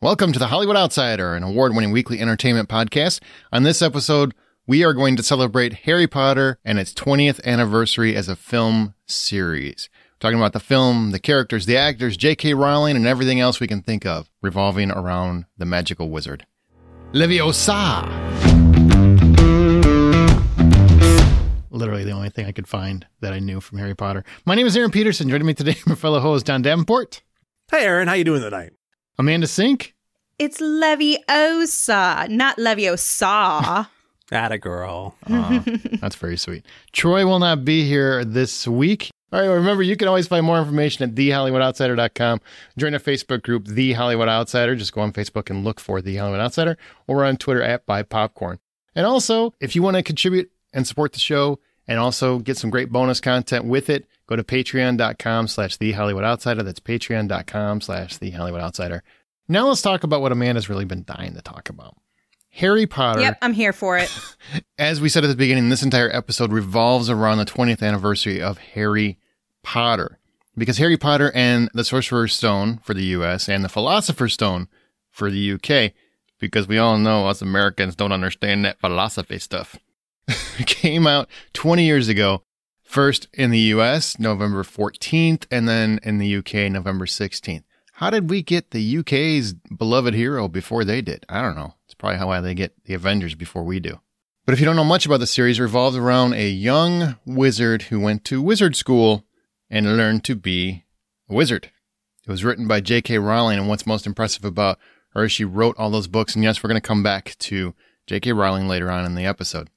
Welcome to the Hollywood Outsider, an award-winning weekly entertainment podcast. On this episode, we are going to celebrate Harry Potter and its 20th anniversary as a film series. We're talking about the film, the characters, the actors, J.K. Rowling, and everything else we can think of revolving around the magical wizard. Leviosa! Literally the only thing I could find that I knew from Harry Potter. My name is Aaron Peterson. Joining me today, my fellow host, Don Davenport. Hey, Aaron. How you doing tonight? Amanda Sink. It's Leviosa, not Leviosa. Atta girl. That's very sweet. Troy will not be here this week. All right, well, remember, you can always find more information at thehollywoodoutsiders.com. Join our Facebook group, The Hollywood Outsider. Just go on Facebook and look for The Hollywood Outsider, or we're on Twitter at BuyPopcorn. And also, if you want to contribute and support the show and also get some great bonus content with it, go to patreon.com/thehollywoodoutsiders. That's patreon.com/thehollywoodoutsiders. Now let's talk about what Amanda's really been dying to talk about. Harry Potter. Yep, I'm here for it. As we said at the beginning, this entire episode revolves around the 20th anniversary of Harry Potter. Because Harry Potter and the Sorcerer's Stone for the US and the Philosopher's Stone for the UK, because we all know us Americans don't understand that philosophy stuff, came out 20 years ago. First in the US, November 14th, and then in the UK, November 16th. How did we get the UK's beloved hero before they did? I don't know. It's probably how they get the Avengers before we do. But if you don't know much about the series, it revolves around a young wizard who went to wizard school and learned to be a wizard. It was written by J.K. Rowling, and what's most impressive about her is she wrote all those books. And yes, we're going to come back to J.K. Rowling later on in the episode.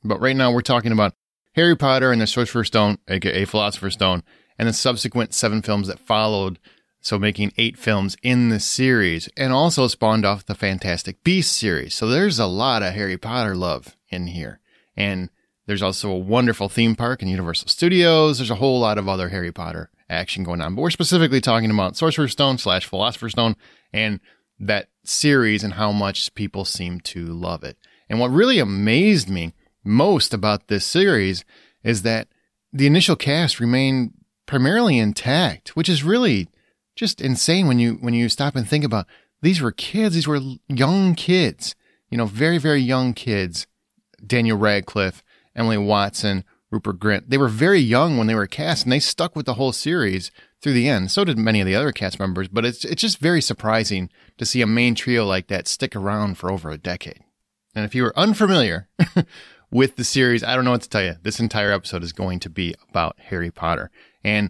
But right now we're talking about Harry Potter and the Sorcerer's Stone, aka Philosopher's Stone, and the subsequent 7 films that followed. So making 8 films in the series, and also spawned off the Fantastic Beasts series. So there's a lot of Harry Potter love in here. And there's also a wonderful theme park in Universal Studios. There's a whole lot of other Harry Potter action going on. But we're specifically talking about Sorcerer's Stone / Philosopher's Stone and that series and how much people seem to love it. And what really amazed me most about this series is that the initial cast remained primarily intact, which is really just insane when you stop and think about these were kids. These were young kids, very, very young kids. Daniel Radcliffe, Emily Watson, Rupert Grint. They were very young when they were cast, and they stuck with the whole series through the end. So did many of the other cast members, but it's just very surprising to see a main trio like that stick around for over a decade. And if you are unfamiliar with the series, I don't know what to tell you. This entire episode is going to be about Harry Potter. And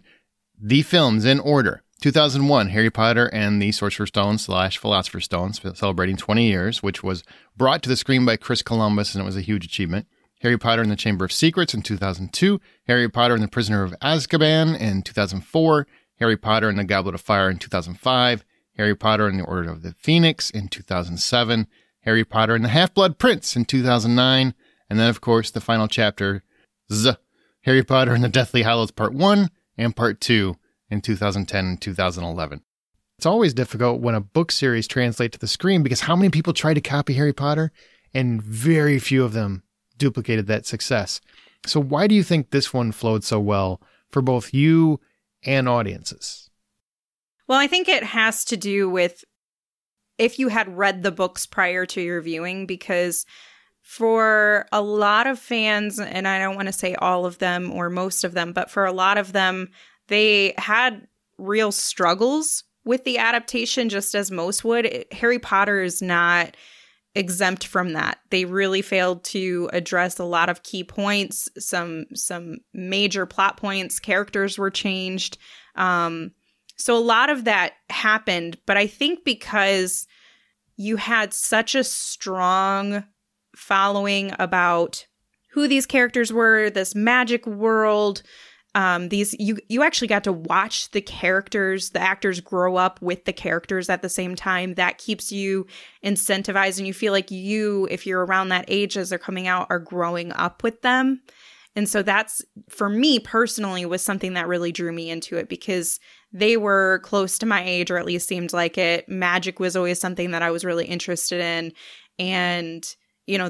the films in order: 2001, Harry Potter and the Sorcerer's Stone / Philosopher's Stone, celebrating 20 years, which was brought to the screen by Chris Columbus, and it was a huge achievement. Harry Potter and the Chamber of Secrets in 2002, Harry Potter and the Prisoner of Azkaban in 2004, Harry Potter and the Goblet of Fire in 2005, Harry Potter and the Order of the Phoenix in 2007, Harry Potter and the Half-Blood Prince in 2009, and then, of course, the final chapter, Harry Potter and the Deathly Hallows Part 1 and Part 2, in 2010 and 2011. It's always difficult when a book series translates to the screen because how many people tried to copy Harry Potter and very few of them duplicated that success. So why do you think this one flowed so well for both you and audiences? Well, I think it has to do with if you had read the books prior to your viewing, because for a lot of fans, and I don't want to say all of them or most of them, but for a lot of them, they had real struggles with the adaptation, just as most would. Harry Potter is not exempt from that. They really failed to address a lot of key points, some major plot points. Characters were changed. So a lot of that happened. But I think because you had such a strong following about who these characters were, this magic world, you actually got to watch the actors grow up with the characters at the same time. That keeps you incentivized, and you feel like if you're around that age as they're coming out, are growing up with them. And so that's, for me personally, was something that really drew me into it, because they were close to my age, or at least seemed like it. Magic was always something that I was really interested in, and,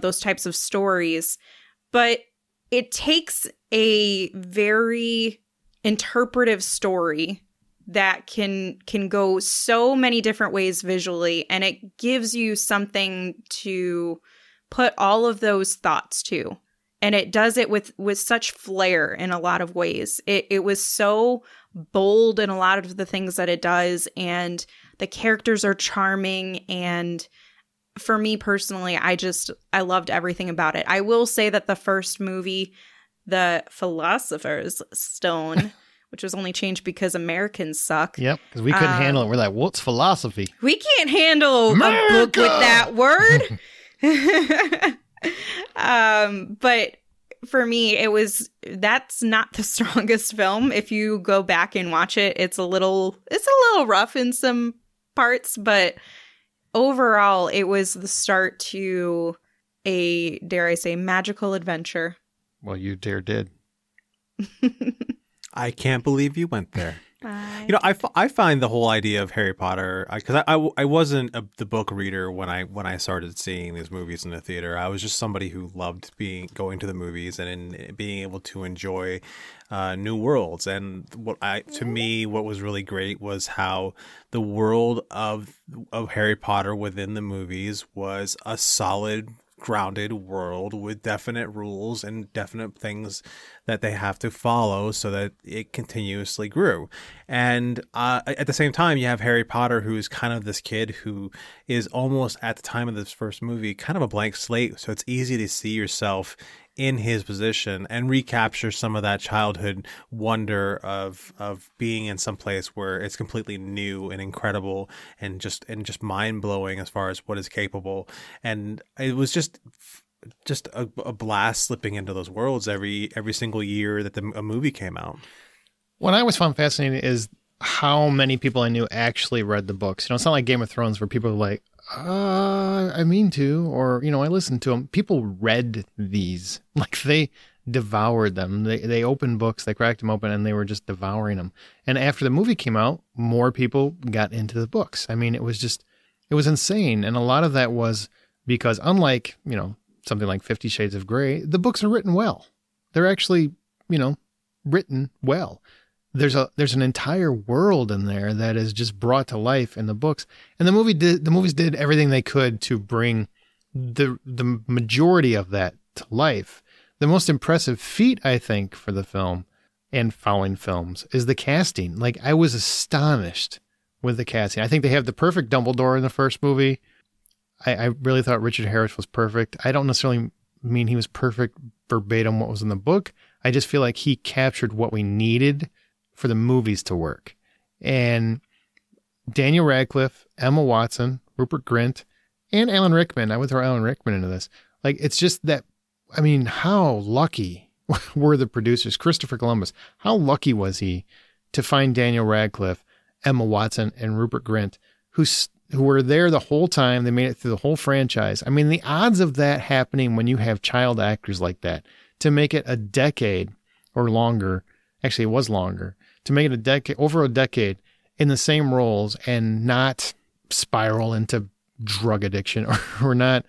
those types of stories. But it takes a very interpretive story that can go so many different ways visually, and it gives you something to put all of those thoughts to. And it does it with such flair in a lot of ways. It was so bold in a lot of the things that it does, and the characters are charming. And for me personally, I loved everything about it. I will say that the first movie, The Philosopher's Stone, which was only changed because Americans suck. Yep, because we couldn't handle it. We're like, what's philosophy? We can't handle America! a book with that word. But for me, that's not the strongest film. If you go back and watch it, it's a little rough in some parts, but overall, it was the start to a, dare I say, magical adventure. Well, you did. I can't believe you went there. I find the whole idea of Harry Potter, because I wasn't the book reader when I started seeing these movies in the theater. I was just somebody who loved going to the movies and being able to enjoy new worlds. And what was really great was how the world of Harry Potter within the movies was a solid, grounded world with definite rules and definite things that they have to follow so that it continuously grew. And at the same time, you have Harry Potter, who is kind of this kid who is almost, at the time of this first movie, kind of a blank slate. So it's easy to see yourself in his position and recapture some of that childhood wonder of being in some place where it's completely new and incredible and just mind blowing as far as what is capable. And it was just a blast slipping into those worlds every single year that a movie came out. What I always found fascinating is how many people I knew actually read the books. It's not like Game of Thrones where people are like, I mean to, or, I listened to them. People read these, like they devoured them. They opened books, they cracked them open, and they were just devouring them. And after the movie came out, more people got into the books. I mean, it was insane. And a lot of that was because unlike, something like 50 Shades of Grey, the books are written well. They're actually, written well. There's an entire world in there that is just brought to life in the books. And the movies did everything they could to bring the majority of that to life. The most impressive feat, I think, for the film and following films is the casting. Like, I was astonished with the casting. I think they have the perfect Dumbledore in the first movie. I really thought Richard Harris was perfect. I don't necessarily mean he was perfect verbatim what was in the book. I just feel like he captured what we needed for the movies to work. And Daniel Radcliffe, Emma Watson, Rupert Grint, and Alan Rickman. I would throw Alan Rickman into this. Like, it's just that, I mean, how lucky were the producers? Christopher Columbus, how lucky was he to find Daniel Radcliffe, Emma Watson, and Rupert Grint, who were there the whole time. They made it through the whole franchise. I mean, the odds of that happening when you have child actors like that, to make it a decade or longer, actually it was longer, to make it over a decade in the same roles and not spiral into drug addiction or not,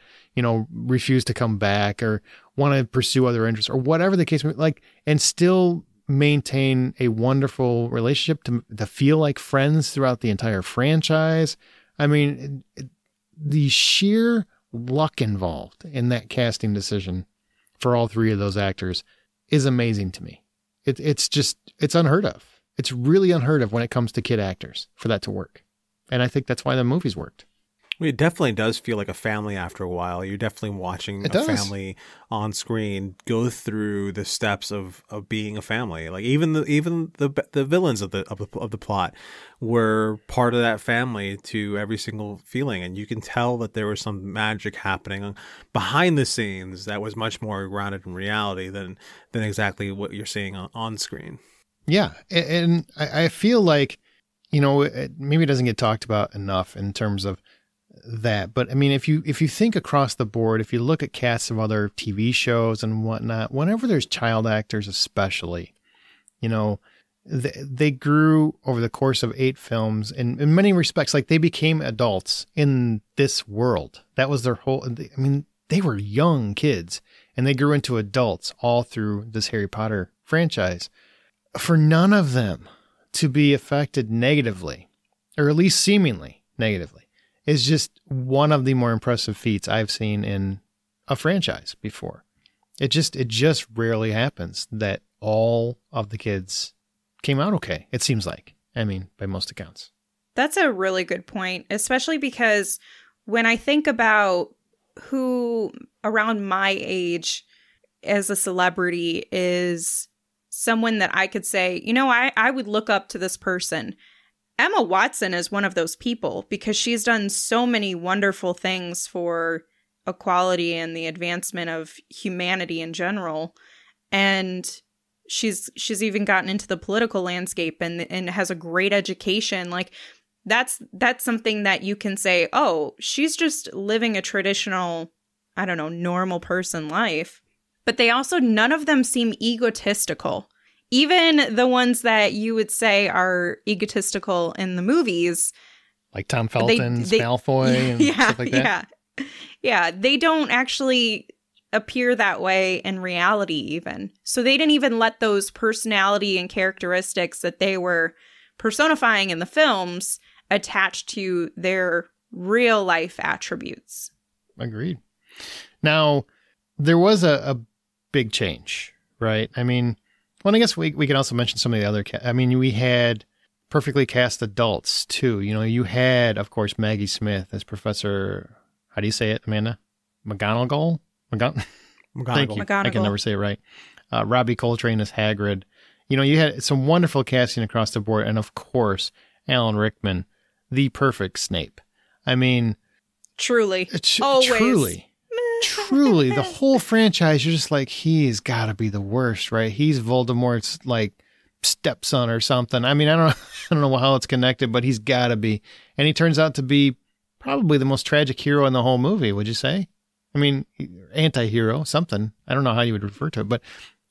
refuse to come back or want to pursue other interests or whatever the case may be, like, and still maintain a wonderful relationship to feel like friends throughout the entire franchise. I mean, the sheer luck involved in that casting decision for all three of those actors is amazing to me. It's unheard of. It's really unheard of when it comes to kid actors for that to work. And I think that's why the movies worked. Well, it definitely does feel like a family after a while. You're definitely watching a family on screen go through the steps of being a family. Like even the villains of the plot were part of that family to every single feeling, and you can tell that there was some magic happening behind the scenes that was much more grounded in reality than exactly what you're seeing on screen. Yeah, and I feel like maybe it doesn't get talked about enough in terms of that. But I mean, if you think across the board, if you look at casts of other TV shows and whatnot, whenever there's child actors, especially, they grew over the course of 8 films in many respects. Like, they became adults in this world. That was their whole, I mean, they were young kids and they grew into adults all through this Harry Potter franchise. For none of them to be affected negatively, or at least seemingly negatively, is just one of the more impressive feats I've seen in a franchise before. It just rarely happens that all of the kids came out okay, it seems like. I mean, by most accounts. That's a really good point, especially because when I think about who around my age as a celebrity is someone that I could say, you know, I would look up to this person. Emma Watson is one of those people because she's done so many wonderful things for equality and the advancement of humanity in general. And she's even gotten into the political landscape and has a great education. Like that's something that you can say, oh, she's just living a traditional, I don't know, normal person life. But they also, none of them seem egotistical. Even the ones that you would say are egotistical in the movies. Like Tom Felton's Malfoy and stuff like that. Yeah, they don't actually appear that way in reality even. So they didn't even let those personality and characteristics that they were personifying in the films attach to their real life attributes. Agreed. Now, there was a big change, right? I mean, well, I guess we can also mention some of the other we had perfectly cast adults too. You know, you had, of course, Maggie Smith as Professor, how do you say it, Amanda? McGonagall? Thank you. McGonagall. I can never say it right. Robbie Coltrane as Hagrid. You know, you had some wonderful casting across the board. And of course, Alan Rickman, the perfect Snape. I mean, truly. Always. Truly, the whole franchise, you're just like, he's got to be the worst, right? He's Voldemort's like stepson or something. I mean, I don't know how it's connected, but he's got to be. And he turns out to be probably the most tragic hero in the whole movie, would you say? I mean, anti-hero, something. I don't know how you would refer to it, but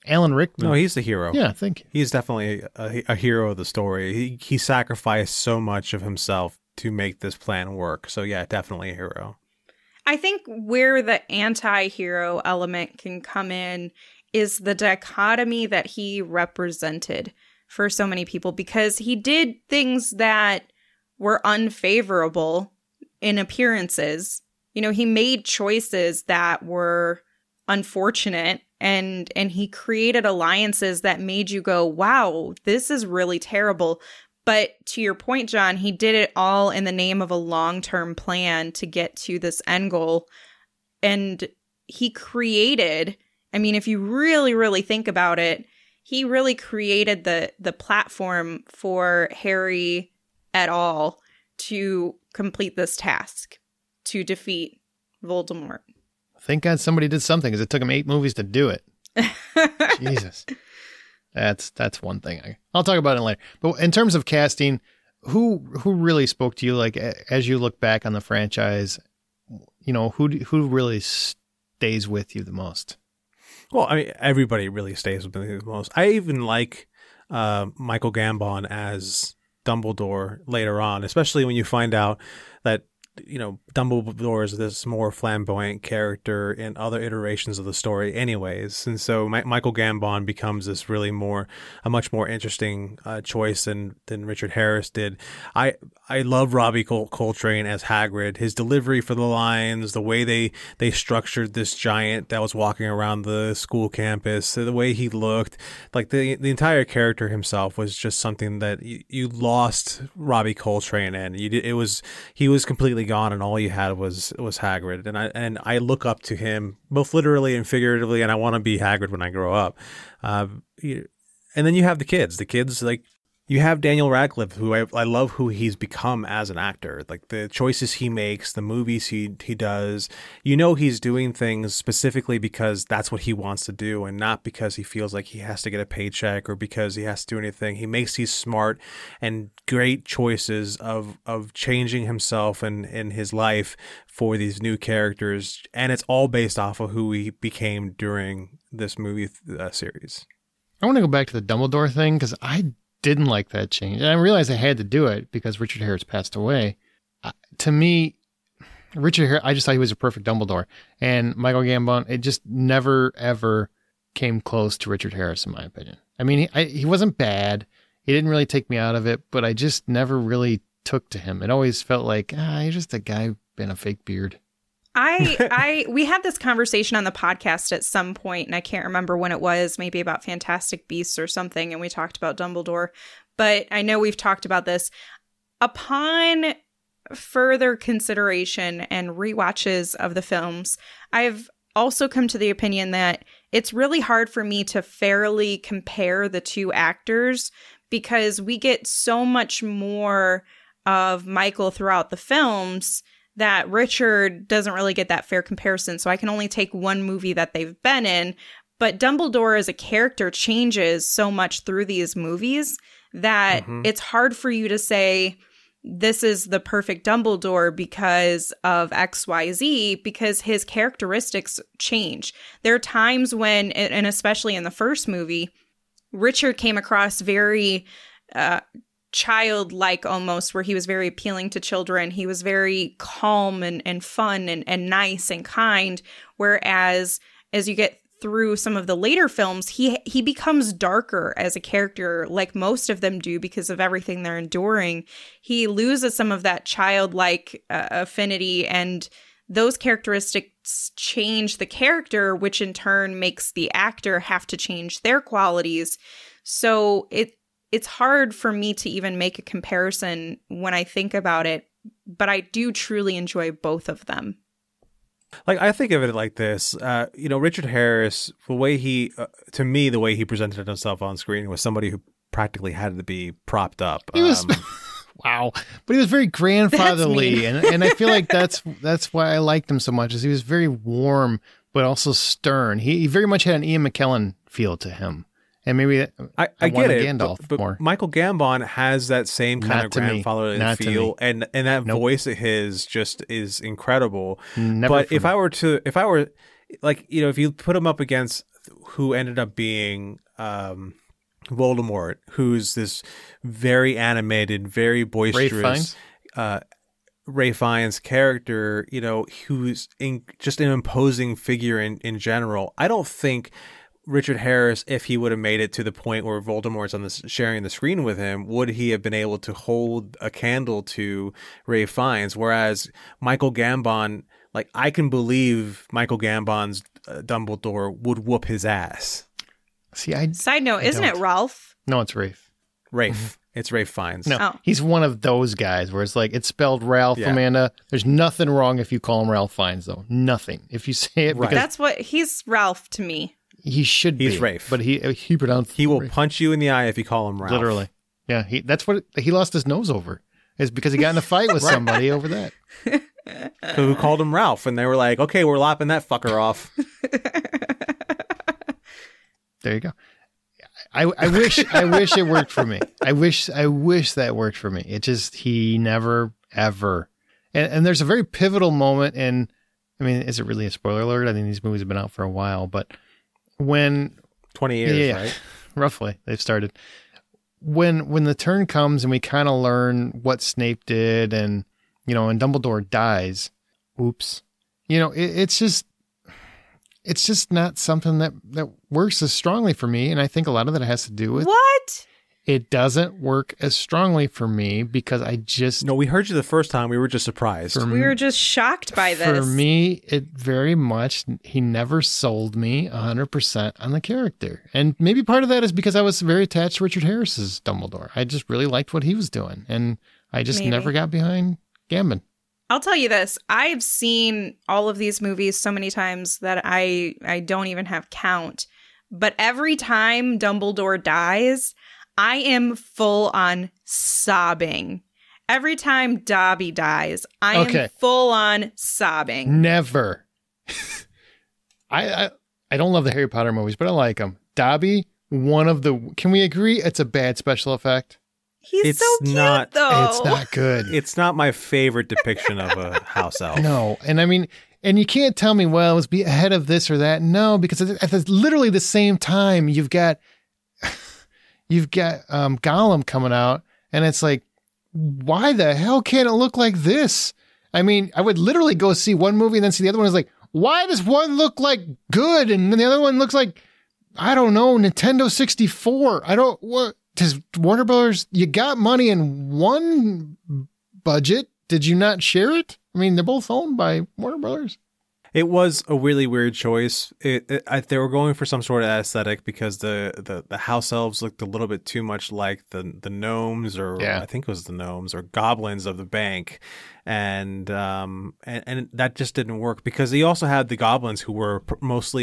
Alan Rickman. No, he's the hero. Yeah, thank you. He's definitely a hero of the story. He sacrificed so much of himself to make this plan work. So yeah, definitely a hero. I think where the anti-hero element can come in is the dichotomy that he represented for so many people, because he did things that were unfavorable in appearances. You know, he made choices that were unfortunate, and he created alliances that made you go, wow, this is really terrible. But to your point, John, he did it all in the name of a long-term plan to get to this end goal. And he created, I mean, if you really, really think about it, he really created the platform for Harry et al. To complete this task, to defeat Voldemort. Thank God somebody did something, because it took him 8 movies to do it. Jesus. That's one thing. I'll talk about it later. But in terms of casting, who really spoke to you? Like, as you look back on the franchise, you know, who really stays with you the most? Well, I mean, everybody really stays with me the most. I even like Michael Gambon as Dumbledore later on, especially when you find out that, you know, Dumbledore is this more flamboyant character in other iterations of the story anyways. And so Michael Gambon becomes this really a much more interesting choice than Richard Harris did. I love Robbie Coltrane as Hagrid. His delivery for the lines, the way they structured this giant that was walking around the school campus, the way he looked, like the entire character himself was just something that you lost Robbie Coltrane in. He was completely gone, and all you had was Hagrid. And I look up to him both literally and figuratively, and I want to be Hagrid when I grow up. And then you have the kids. Like, you have Daniel Radcliffe, who I love who he's become as an actor. Like, the choices he makes, the movies he does, you know, he's doing things specifically because that's what he wants to do, and not because he feels like he has to get a paycheck or because he has to do anything. He makes these smart and great choices of changing himself and his life for these new characters, and it's all based off of who he became during this movie series. I want to go back to the Dumbledore thing, because I didn't like that change. And I realized I had to do it because Richard Harris passed away. To me, Richard Harris, I just thought he was a perfect Dumbledore. And Michael Gambon, it just never, ever came close to Richard Harris, in my opinion. I mean, he wasn't bad. He didn't really take me out of it, but I just never really took to him. It always felt like, he's just a guy in a fake beard. We had this conversation on the podcast at some point, and I can't remember when it was, maybe about Fantastic Beasts or something, and we talked about Dumbledore. But I know we've talked about this. Upon further consideration and rewatches of the films, I've also come to the opinion that it's really hard for me to fairly compare the two actors because we get so much more of Michael throughout the films that Richard doesn't really get that fair comparison. So I can only take one movie that they've been in. But Dumbledore as a character changes so much through these movies that it's hard for you to say this is the perfect Dumbledore because of XYZ, because his characteristics change. There are times when, and especially in the first movie, Richard came across very childlike almost, where he was very appealing to children. He was very calm and fun and nice and kind. Whereas as you get through some of the later films, he becomes darker as a character, like most of them do, because of everything they're enduring. He loses some of that childlike affinity, and those characteristics change the character, which in turn makes the actor have to change their qualities. So it's hard for me to even make a comparison when I think about it, but I do truly enjoy both of them. Like, I think of it like this, Richard Harris, the way to me, the way he presented himself on screen was somebody who practically had to be propped up. He was, wow. But he was very grandfatherly. And I feel like that's why I liked him so much, is he was very warm, but also stern. He very much had an Ian McKellen feel to him. And maybe I get it, Gandalf but more. Michaure Gambon has that same kind of grandfatherly feel, and that voice of his just is incredible. But if I were like, if you put him up against who ended up being Voldemort, who's this very animated, very boisterous Ralph Fiennes character, who's just an imposing figure in general, I don't think Richard Harris, if he would have made it to the point where Voldemort's sharing the screen with him, would he have been able to hold a candle to Ralph Fiennes? Whereas Michaure Gambon, like, I can believe Michaure Gambon's Dumbledore would whoop his ass. See, Side note, isn't it Ralph? No, it's Rafe. Rafe. It's Ralph Fiennes. No, he's one of those guys where it's like, it's spelled Ralph, Amanda. There's nothing wrong if you call him Ralph Fiennes, though. Nothing. If you say it, right. That's what he's Ralph to me. He should be. He's Rafe. But he pronounced He will Rafe. punch you in the eye if you call him Ralph. Literally. Yeah, that's what he lost his nose over. Is because he got in a fight with somebody over that. Who called him Ralph, and they were like, okay, we're lopping that fucker off. There you go. I wish it worked for me. I wish that worked for me. It just, he never, ever. And there's a very pivotal moment in, I mean, is it really a spoiler alert? I think these movies have been out for a while, but when 20 years, right? Roughly, they've started. When the turn comes and we kind of learn what Snape did, and and Dumbledore dies, oops. It's just not something that works as strongly for me, and I think a lot of that has to do with what? It doesn't work as strongly for me because I just... No, we heard you the first time. We were just surprised. We were just shocked by this. For me, it very much... He never sold me 100% on the character. And maybe part of that is because I was very attached to Richard Harris's Dumbledore. I just really liked what he was doing. And I just never got behind Gambon. I'll tell you this. I've seen all of these movies so many times that I don't even have count. But every time Dumbledore dies... I am full on sobbing. Every time Dobby dies, I am full on sobbing. Never. I don't love the Harry Potter movies, but I like them. Dobby, can we agree it's a bad special effect? He's so cute, though. It's not good. It's not my favorite depiction of a house elf. No, and I mean, and you can't tell me, well, it was ahead of this or that. No, because at literally the same time, you've got Gollum coming out, and it's like, why the hell can't it look like this? I mean, I would literally go see one movie and then see the other one. Is like, why does one look like good and the other one looks like, I don't know, Nintendo 64? Does Warner Brothers, you got money in one budget. Did you not share it? I mean, they're both owned by Warner Brothers. It was a really weird choice. They were going for some sort of aesthetic because the house elves looked a little bit too much like the gnomes, or I think it was the gnomes or goblins of the bank, and that just didn't work because he also had the goblins who were most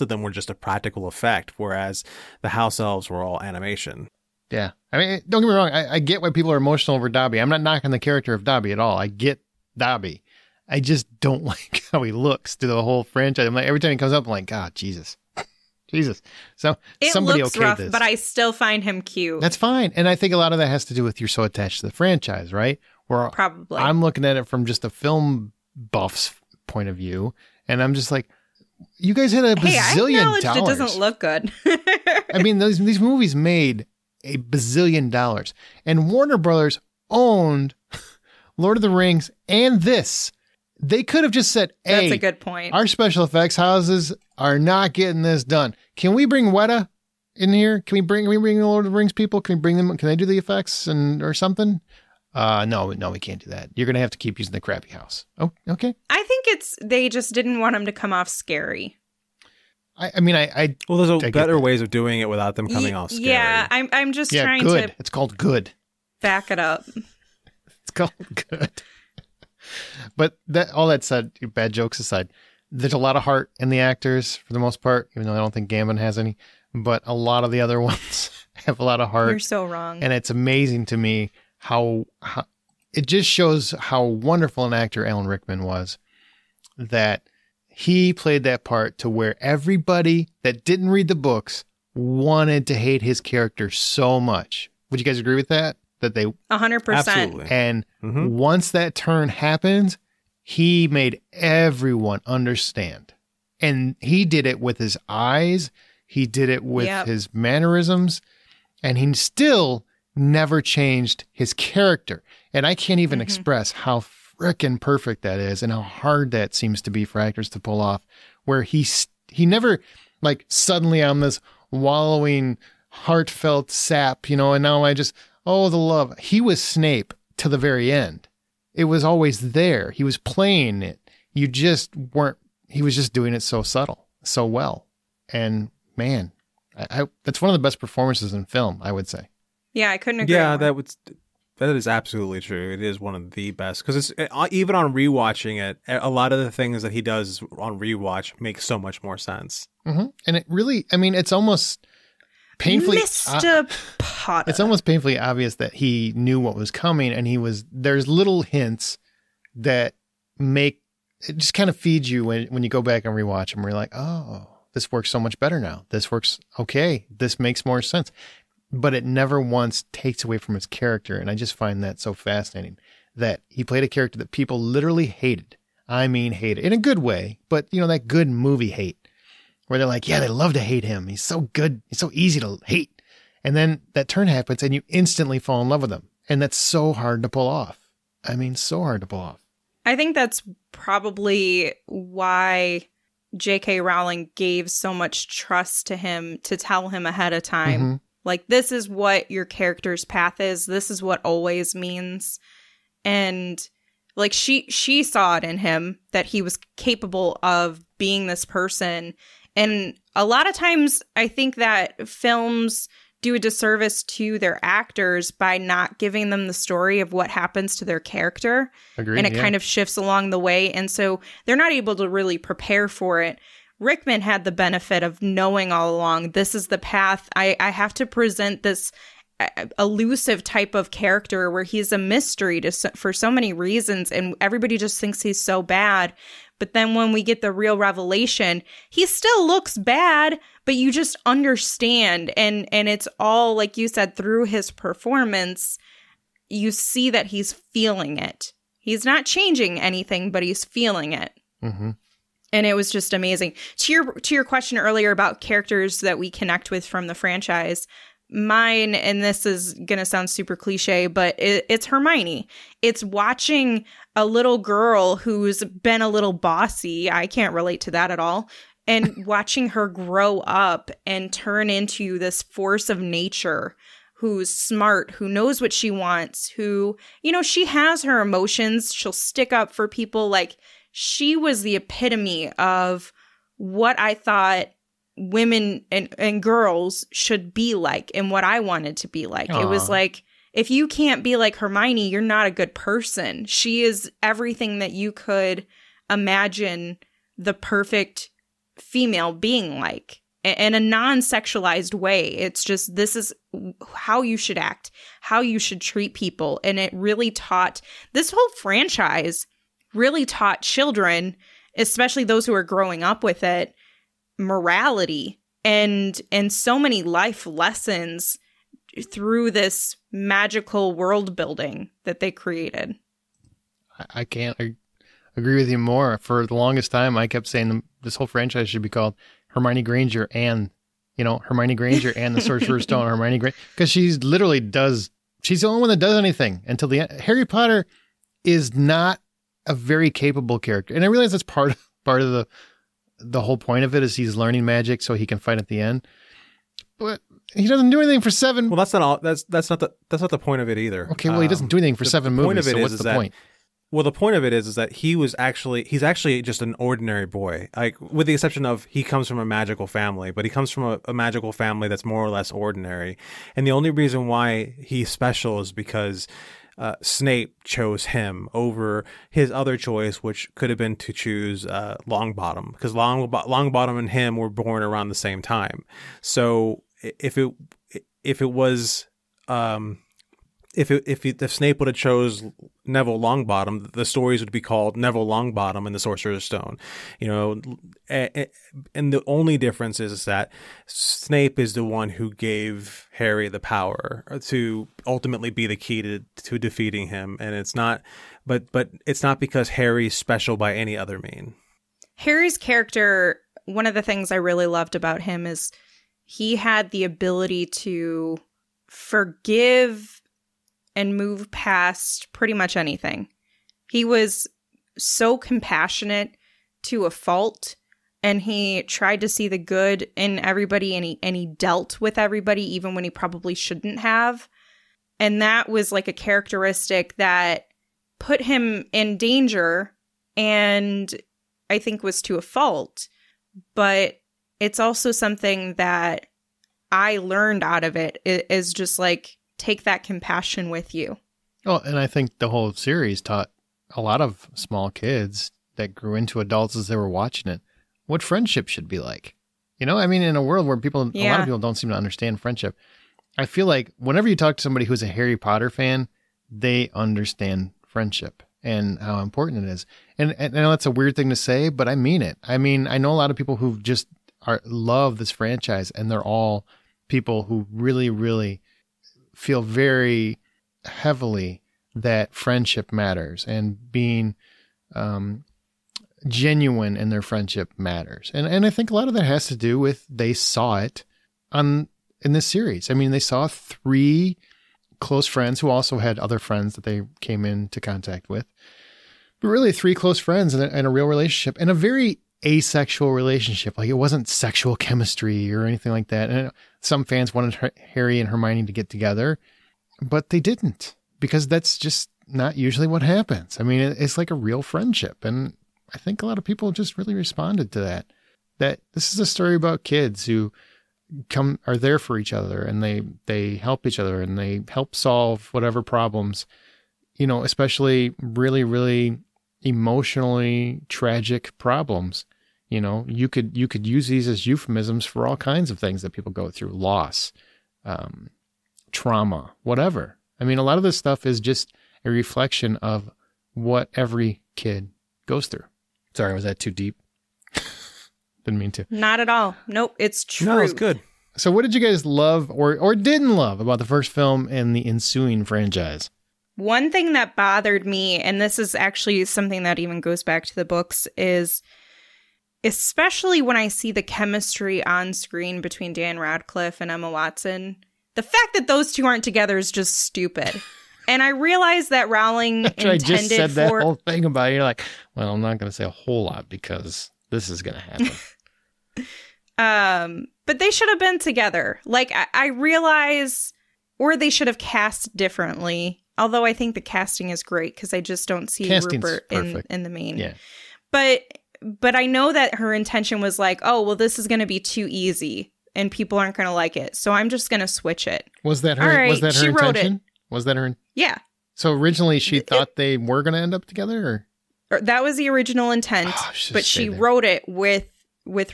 of them were just a practical effect, whereas the house elves were all animation. Yeah, I mean, don't get me wrong. I get why people are emotional over Dobby. I'm not knocking the character of Dobby at all. I get Dobby. I just don't like how he looks through the whole franchise. I'm like, every time he comes up, I'm like, God, Jesus. So somebody looks okayed rough, this. but I still find him cute. That's fine. And I think a lot of that has to do with you're so attached to the franchise, right? Where probably I'm looking at it from just a film buff's point of view. And I'm just like, you guys had a bazillion dollars. It doesn't look good. I mean, these movies made a bazillion dollars. And Warner Brothers owned Lord of the Rings and this. They could have just said, hey, that's a good point. Our special effects houses are not getting this done. Can we bring Weta in here? Can we bring the Lord of the Rings people? Can we bring them? Can they do the effects or something? No, we can't do that. You're going to have to keep using the crappy house. Oh, okay. I think they just didn't want him to come off scary. I mean, well, there's better ways of doing it without them coming off scary. Yeah, I'm just trying good. to. It's called good. Back it up. It's called good. But all that said, bad jokes aside, there's a lot of heart in the actors for the most part, even though I don't think Gambon has any. But a lot of the other ones have a lot of heart. You're so wrong. And it's amazing to me how it just shows how wonderful an actor Alan Rickman was, that he played that part to where everybody that didn't read the books wanted to hate his character so much. Would you guys agree with that? That they 100%. Absolutely. And once that turn happens, he made everyone understand. And he did it with his eyes. He did it with his mannerisms. And he still never changed his character. And I can't even express how frickin' perfect that is and how hard that seems to be for actors to pull off. Where he never, like, suddenly I'm this wallowing, heartfelt sap, and now I just... Oh, the love. He was Snape to the very end. It was always there. He was playing it. You just weren't, he was just doing it so subtle, so well. And man, that's one of the best performances in film, I would say. Yeah, I couldn't agree more. That is absolutely true. It is one of the best because it's even on rewatching it, a lot of the things that he does on rewatch make so much more sense. Mm-hmm. And it really, I mean, it's almost painfully Mr. Potter. It's almost painfully obvious that he knew what was coming, and there's little hints that it just kind of feeds you when you go back and rewatch them, where you're like, oh, this works so much better now. This works okay. This makes more sense. But it never once takes away from his character, and I just find that so fascinating that he played a character that people literally hated. I mean, hated in a good way, but that good movie hate. Where they're like, yeah, they love to hate him. He's so good. He's so easy to hate. And then that turn happens and you instantly fall in love with him. And that's so hard to pull off. I mean, so hard to pull off. I think that's probably why J.K. Rowling gave so much trust to him to tell him ahead of time. Mm-hmm. Like, this is what your character's path is. This is what always means. And like she saw it in him that he was capable of being this person. And a lot of times I think that films do a disservice to their actors by not giving them the story of what happens to their character. Agreed, and it kind of shifts along the way. And so they're not able to really prepare for it. Rickman had the benefit of knowing all along, this is the path. I have to present this elusive type of character where he's a mystery for so many reasons. And everybody just thinks he's so bad. But then when we get the real revelation, he still looks bad, but you just understand. And it's all, like you said, through his performance, you see that he's feeling it. He's not changing anything, but he's feeling it. Mm-hmm. And it was just amazing. To your question earlier about characters that we connect with from the franchise, mine, and this is going to sound super cliche, but it's Hermione. It's watching a little girl who's been a little bossy. I can't relate to that at all. And watching her grow up and turn into this force of nature who's smart, who knows what she wants, who, she has her emotions. She'll stick up for people. Like, she was the epitome of what I thought women and girls should be like and what I wanted to be like. Aww. It was like, if you can't be like Hermione, you're not a good person. She is everything that you could imagine the perfect female being like, in a non-sexualized way. It's just, this is how you should act, how you should treat people. And it really taught, this whole franchise really taught children, especially those who are growing up with it, morality and so many life lessons through this magical world building that they created. I can't agree with you more. For the longest time, I kept saying this whole franchise should be called Hermione Granger and, Hermione Granger and the Sorcerer's Stone, Hermione Granger, because she's the only one that does anything until the end. Harry Potter is not a very capable character. And I realize that's part of the whole point of it is he's learning magic so he can fight at the end. But he doesn't do anything for 7. Well, that's not the point of it either. Okay, well, he doesn't do anything for 7 movies. Point of it what's the point? Well, the point of it is that he's actually just an ordinary boy. Like, with the exception of he comes from a magical family, but he comes from a magical family that's more or less ordinary. And the only reason why he's special is because Snape chose him over his other choice, which could have been to choose Longbottom, because Longbottom and him were born around the same time. So if Snape would have chose Neville Longbottom, the stories would be called Neville Longbottom and the Sorcerer's Stone, and the only difference is that Snape is the one who gave Harry the power to ultimately be the key to defeating him, and it's not, but it's not because Harry's special by any other mean. Harry's character, one of the things I really loved about him is he had the ability to forgive and move past pretty much anything. He was so compassionate to a fault, and he tried to see the good in everybody, and he dealt with everybody even when he probably shouldn't have. And that was like a characteristic that put him in danger, and I think was to a fault. But it's also something that I learned out of it is just like, take that compassion with you. Oh, and I think the whole series taught a lot of small kids that grew into adults as they were watching it what friendship should be like. In a world where a lot of people don't seem to understand friendship, I feel like whenever you talk to somebody who's a Harry Potter fan, they understand friendship and how important it is. And I know that's a weird thing to say, but I mean it. I know a lot of people who just love this franchise, and they're all people who really, really feel very heavily that friendship matters, and being genuine in their friendship matters. And I think a lot of that has to do with they saw it in this series. They saw 3 close friends who also had other friends that they came into contact with, but really 3 close friends in a real relationship, and a very asexual relationship. Like, it wasn't sexual chemistry or anything like that. And some fans wanted Harry and Hermione to get together, but they didn't, because that's just not usually what happens. It's like a real friendship. And I think a lot of people just really responded to that this is a story about kids who are there for each other, and they help each other, and they help solve whatever problems, especially really, really emotionally tragic problems. You could use these as euphemisms for all kinds of things that people go through: loss, trauma, whatever. A lot of this stuff is just a reflection of what every kid goes through. Sorry, was that too deep? Didn't mean to. Not at all. Nope, it's true. No, it's good. So what did you guys love or didn't love about the first film and the ensuing franchise? One thing that bothered me, and this is actually something that even goes back to the books, is especially when I see the chemistry on screen between Dan Radcliffe and Emma Watson, the fact that those two aren't together is just stupid. And I realize that Rowling intended I just said that whole thing about it. You're like, well, I'm not going to say a whole lot because this is going to happen. But they should have been together. Like, I realize or they should have cast differently. Although I think the casting is great because I just don't see Casting's Rupert perfect. in the main. Yeah. But I know that her intention was like, oh, well, this is going to be too easy and people aren't going to like it. So I'm just going to switch it. Was that her? All right, was that her she wrote intention? it. Was that her? Yeah. So originally she thought they were going to end up together, or that was the original intent, but she wrote it with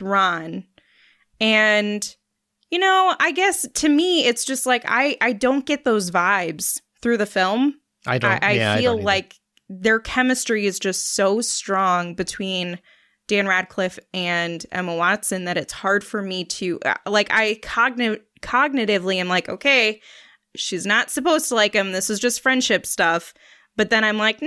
Ron. And, you know, I guess to me, it's just like, I don't get those vibes through the film. I don't. I feel like their chemistry is just so strong between Dan Radcliffe and Emma Watson that it's hard for me to, like, I cognitively am like, okay, she's not supposed to like him. This is just friendship stuff. But then I'm like,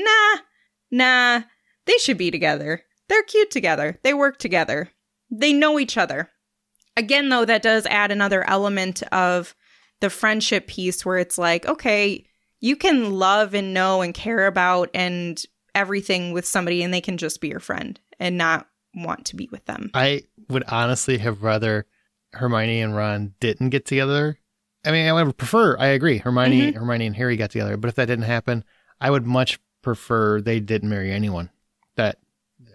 nah, they should be together. They're cute together. They work together. They know each other. Again, though, that does add another element of the friendship piece where it's like, okay, you can love and know and care about and everything with somebody and they can just be your friend and not want to be with them. I would honestly have rather Hermione and Ron didn't get together. I mean, I would prefer, I agree, Hermione and Harry got together. But if that didn't happen, I would much prefer they didn't marry anyone that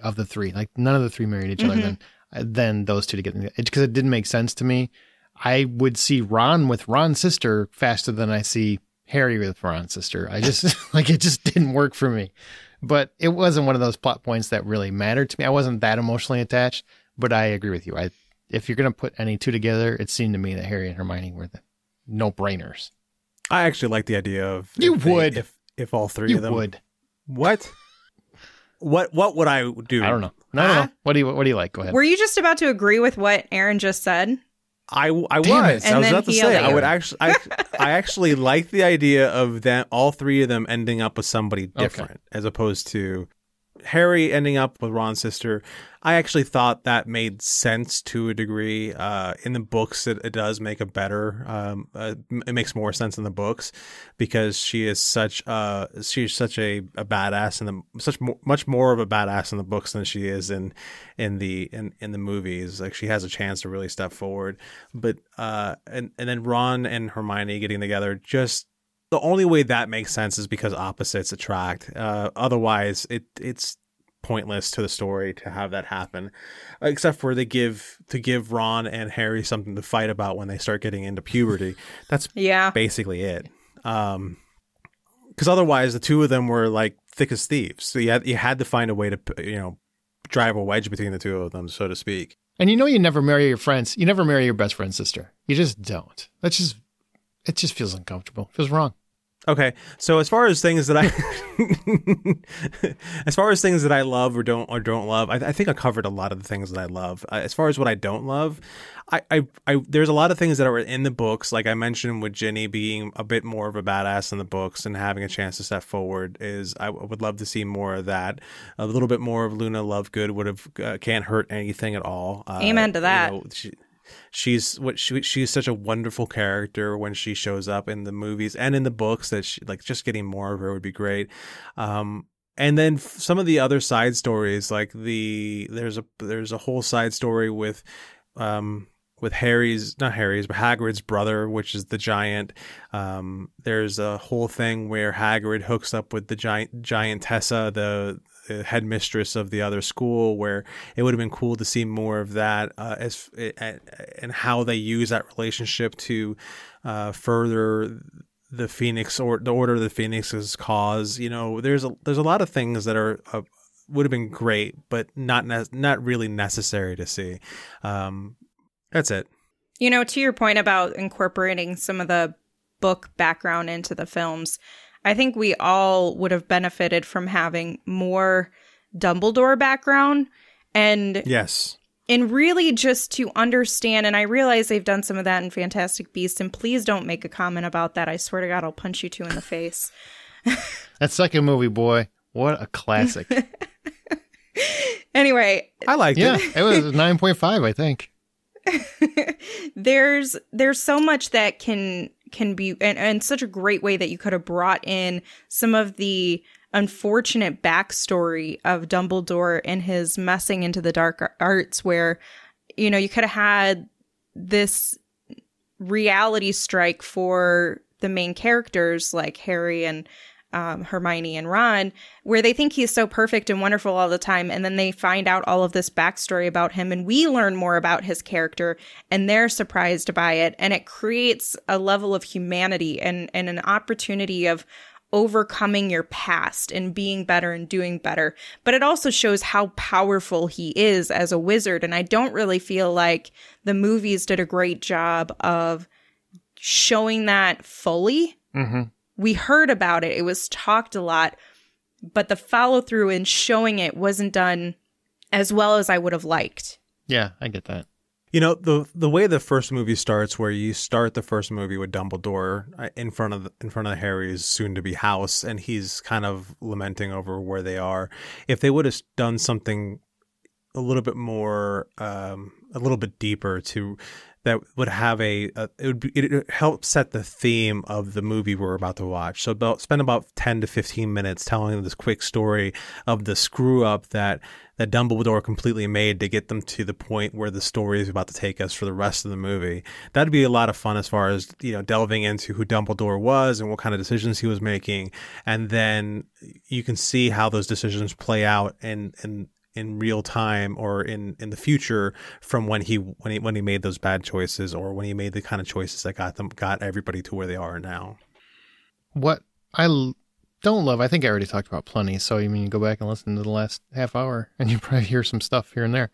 of the three. Like none of the three married each other than those two to get together. Because it didn't make sense to me. I would see Ron with Ron's sister faster than I see Harry with Ron's sister. I just, like, it just didn't work for me. But it wasn't one of those plot points that really mattered to me. I wasn't that emotionally attached, but I agree with you. If you're going to put any two together, it seemed to me that Harry and Hermione were the no-brainers. I actually like the idea of if all three of them would. What would I do? I don't know. I don't know. What do you like? Go ahead. Were you just about to agree with what Aaron just said? I was. And I was about to say I would actually. I actually like the idea of them, all three of them ending up with somebody different, as opposed to Harry ending up with Ron's sister. I actually thought that made sense to a degree. In the books, it does make a better. It makes more sense in the books because she's such a badass much more of a badass in the books than she is in the movies. Like she has a chance to really step forward. But and then Ron and Hermione getting together, just the only way that makes sense is because opposites attract. Otherwise, it's pointless to the story to have that happen, except for to give Ron and Harry something to fight about when they start getting into puberty. That's basically it. Because otherwise, the two of them were like thick as thieves. So you had to find a way to drive a wedge between the two of them, so to speak. And you never marry your friends. You never marry your best friend's sister. You just don't. It just feels uncomfortable. It feels wrong. Okay, so as far as things that I love or don't love, I think I covered a lot of the things that I love. As far as what I don't love, I there's a lot of things that are in the books, like I mentioned with Ginny being a bit more of a badass in the books and having a chance to step forward. I would love to see more of that. A little bit more of Luna Lovegood would have can't hurt anything at all. Amen to that. She's such a wonderful character when she shows up in the movies and in the books that just getting more of her would be great. And then some of the other side stories, like there's a whole side story with Hagrid's brother, which is the giant. There's a whole thing where Hagrid hooks up with the giantessa, the headmistress of the other school, where it would have been cool to see more of that and how they use that relationship to further the Phoenix or the Order of the Phoenix's cause. There's a lot of things that are would have been great, but not really necessary to see. That's it. To your point about incorporating some of the book background into the films, I think we all would have benefited from having more Dumbledore background and really just to understand. And I realize they've done some of that in Fantastic Beasts, and please don't make a comment about that. I swear to God, I'll punch you two in the face. That second movie, boy, what a classic. Anyway, I liked it. It was 9.5, I think. There's so much that can be, and such a great way that you could have brought in some of the unfortunate backstory of Dumbledore and his messing into the dark arts, where, you could have had this reality strike for the main characters like Harry and Hermione and Ron, where they think he's so perfect and wonderful all the time, and then they find out all of this backstory about him, and we learn more about his character, and they're surprised by it, and it creates a level of humanity and an opportunity of overcoming your past and being better and doing better. But it also shows how powerful he is as a wizard, and I don't really feel like the movies did a great job of showing that fully. Mm-hmm. We heard about it. It was talked a lot, but the follow through in showing it wasn't done as well as I would have liked. Yeah, I get that. You know, the way the first movie starts, where you start the first movie with Dumbledore in front of Harry's soon-to-be house, and he's kind of lamenting over where they are. If they would have done something a little bit more, a little bit deeper that would have it would help set the theme of the movie we're about to watch. So spend about 10 to 15 minutes telling this quick story of the screw up that Dumbledore completely made to get them to the point where the story is about to take us for the rest of the movie. That'd be a lot of fun as far as, you know, delving into who Dumbledore was and what kind of decisions he was making. And then you can see how those decisions play out in real time or in the future from when he made those bad choices, or when he made the kind of choices that got everybody to where they are now. What I don't love, I think I already talked about plenty, so you go back and listen to the last half hour and you probably hear some stuff here and there.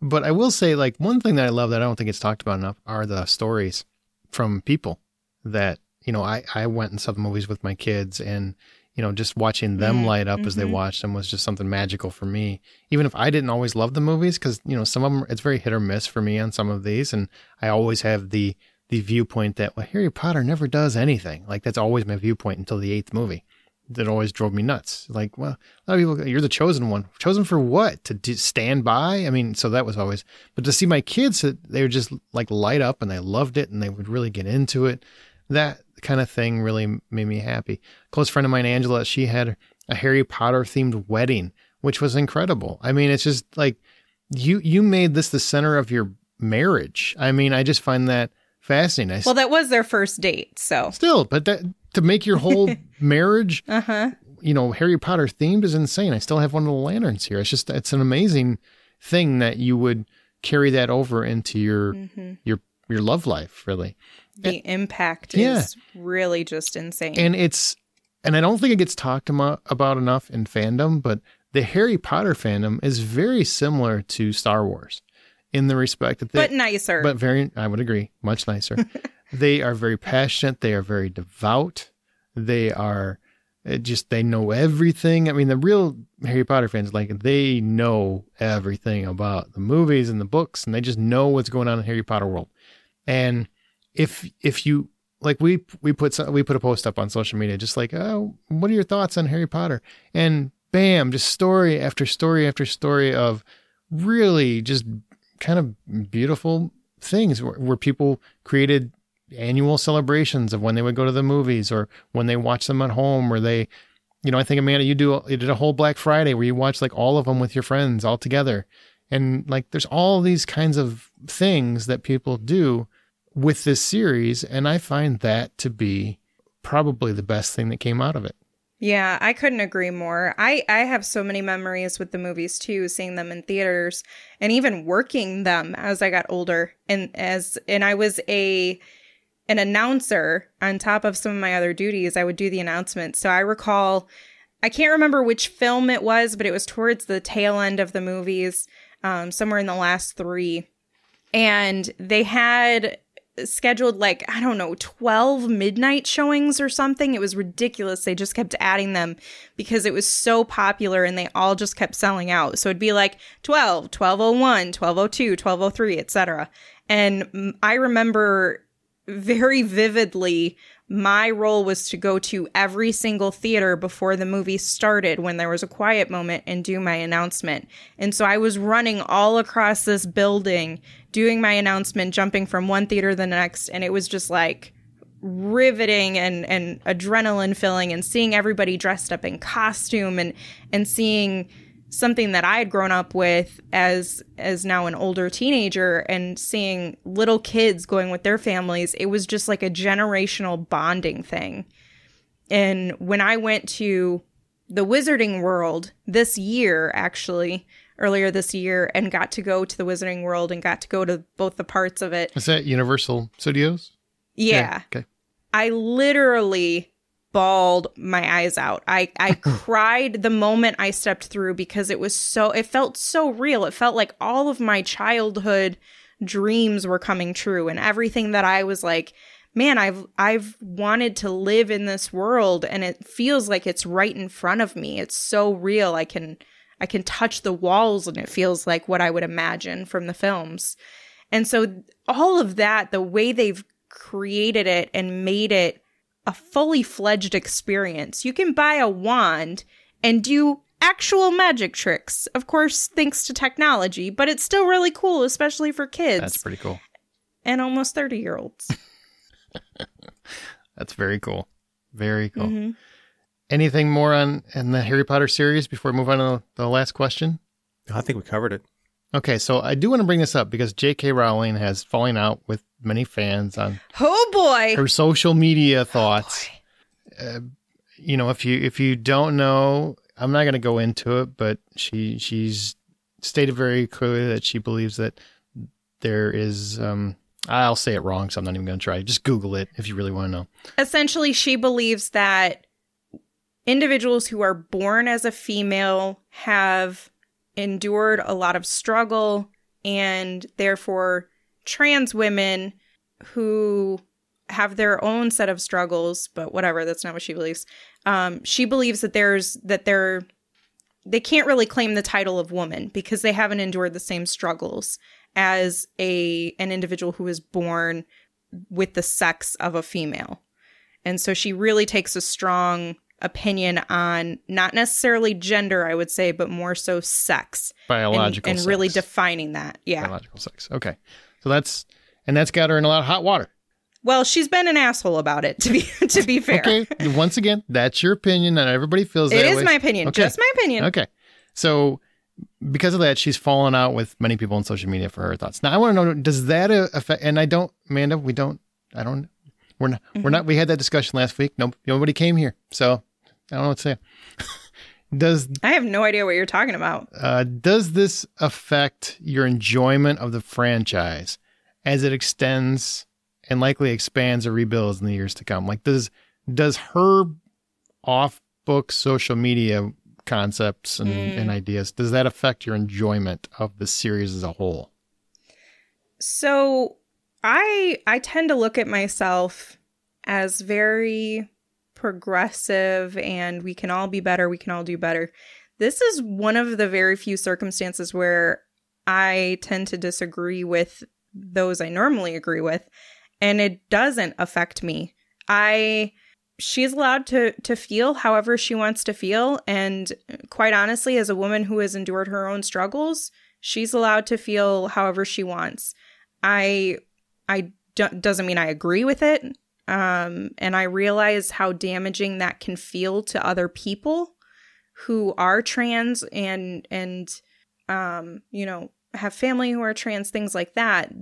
But I will say, like, one thing that I love that I don't think it's talked about enough are the stories from people that, you know, I went and saw the movies with my kids, and you know, just watching them light up as they watched them was just something magical for me. Even if I didn't always love the movies, because, you know, some of them, it's very hit or miss for me on some of these. And I always have the viewpoint that, well, Harry Potter never does anything. Like, that's always my viewpoint until the 8th movie. That always drove me nuts. Like, well, a lot of people, you're the chosen one. Chosen for what? To stand by? I mean, so that was always, but to see my kids, they would just like light up and they loved it and they would really get into it. That kind of thing really made me happy. A close friend of mine, Angela, she had a Harry Potter themed wedding, which was incredible. I mean, it's just like you made this the center of your marriage. I mean, I just find that fascinating. Well, that was their first date, so still, but that to make your whole marriage, you know, Harry Potter themed is insane. I still have one of the lanterns here. It's an amazing thing that you would carry that over into your love life, really. The impact is really just insane. And I don't think it gets talked about enough in fandom, but the Harry Potter fandom is very similar to Star Wars in the respect that but nicer. But I would agree, much nicer. They are very passionate. They are very devout. They are they know everything. I mean, the real Harry Potter fans, like, they know everything about the movies and the books, and they just know what's going on in Harry Potter world. And if you like, we put a post up on social media, just like, oh, what are your thoughts on Harry Potter? And bam, just story after story after story of really just kind of beautiful things where people created annual celebrations of when they would go to the movies or when they watch them at home, or they, you know, I think, Amanda, you did a whole Black Friday where you watched like all of them with your friends all together. And like, there's all these kinds of things that people do with this series, and I find that to be probably the best thing that came out of it. Yeah, I couldn't agree more. I have so many memories with the movies too, seeing them in theaters and even working them as I got older. And I was an announcer on top of some of my other duties. I would do the announcements. So I recall, I can't remember which film it was, but it was towards the tail end of the movies, somewhere in the last 3. And they had scheduled, like, I don't know, 12 midnight showings or something. It was ridiculous. They just kept adding them because it was so popular and they all just kept selling out. So it'd be like 12, 12:01, 12:02, 12:03, etc. And I remember very vividly, my role was to go to every single theater before the movie started when there was a quiet moment and do my announcement. And so I was running all across this building, doing my announcement, jumping from one theater to the next. And it was just like riveting and adrenaline filling, and seeing everybody dressed up in costume and seeing something that I had grown up with as now an older teenager, and seeing little kids going with their families, it was just like a generational bonding thing. And when I went to the Wizarding World this year, actually, earlier this year, and got to go to the Wizarding World and got to go to both the parts of it. Is that Universal Studios? Yeah. Okay. I literally bawled my eyes out. I cried the moment I stepped through because it felt so real. It felt like all of my childhood dreams were coming true, and everything that I was like, man, I've wanted to live in this world, and it feels like it's right in front of me. It's so real. I can touch the walls, and it feels like what I would imagine from the films. And so all of that, the way they've created it and made it a fully fledged experience. You can buy a wand and do actual magic tricks, of course, thanks to technology, but it's still really cool, especially for kids. That's pretty cool. And almost 30-year-olds. That's very cool. Very cool. Mm-hmm. Anything more in the Harry Potter series before we move on to the last question? I think we covered it. Okay, so I do want to bring this up because J.K. Rowling has fallen out with many fans on her social media thoughts. If you don't know, I'm not going to go into it, but she's stated very clearly that she believes that there is, I'll say it wrong, so I'm not even going to try. Just Google it if you really want to know. Essentially, she believes that individuals who are born as a female have endured a lot of struggle, and therefore trans women who have their own set of struggles, but whatever, that's not what she believes. She believes that they can't really claim the title of woman because they haven't endured the same struggles as an individual who is born with the sex of a female. And so she really takes a strong opinion on not necessarily gender, I would say, but more so sex. Biological and sex. Really defining that. Yeah. Biological sex. Okay. So that's got her in a lot of hot water. Well, she's been an asshole about it, to be fair. Okay. Once again, that's your opinion. Not everybody feels that way. It is my opinion. Okay. Just my opinion. Okay. So because of that, she's fallen out with many people on social media for her thoughts. Now, I want to know, does that affect, and I don't, Amanda, we had that discussion last week. Nobody came here. So I don't know what to say. I have no idea what you're talking about. Does this affect your enjoyment of the franchise as it extends and likely expands or rebuilds in the years to come? Like, does her off-book social media concepts and ideas, does that affect your enjoyment of the series as a whole? So I tend to look at myself as very progressive, and we can all be better, we can all do better. This is one of the very few circumstances where I tend to disagree with those I normally agree with, and it doesn't affect me. She's allowed to feel however she wants to feel, and quite honestly, as a woman who has endured her own struggles, she's allowed to feel however she wants. Doesn't mean I agree with it. And I realize how damaging that can feel to other people who are trans and have family who are trans, things like that.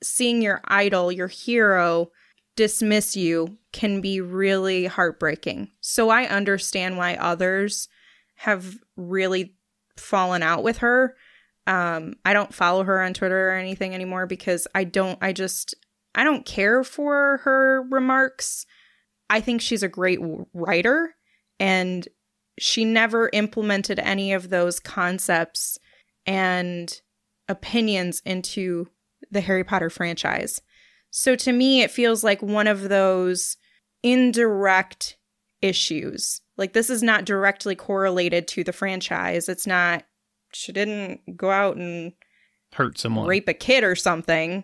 Seeing your idol, your hero, dismiss you can be really heartbreaking. So I understand why others have really fallen out with her. I don't follow her on Twitter or anything anymore because I don't care for her remarks. I think she's a great writer, and she never implemented any of those concepts and opinions into the Harry Potter franchise. So to me, it feels like one of those indirect issues. Like, this is not directly correlated to the franchise. It's not, she didn't go out and hurt someone, rape a kid or something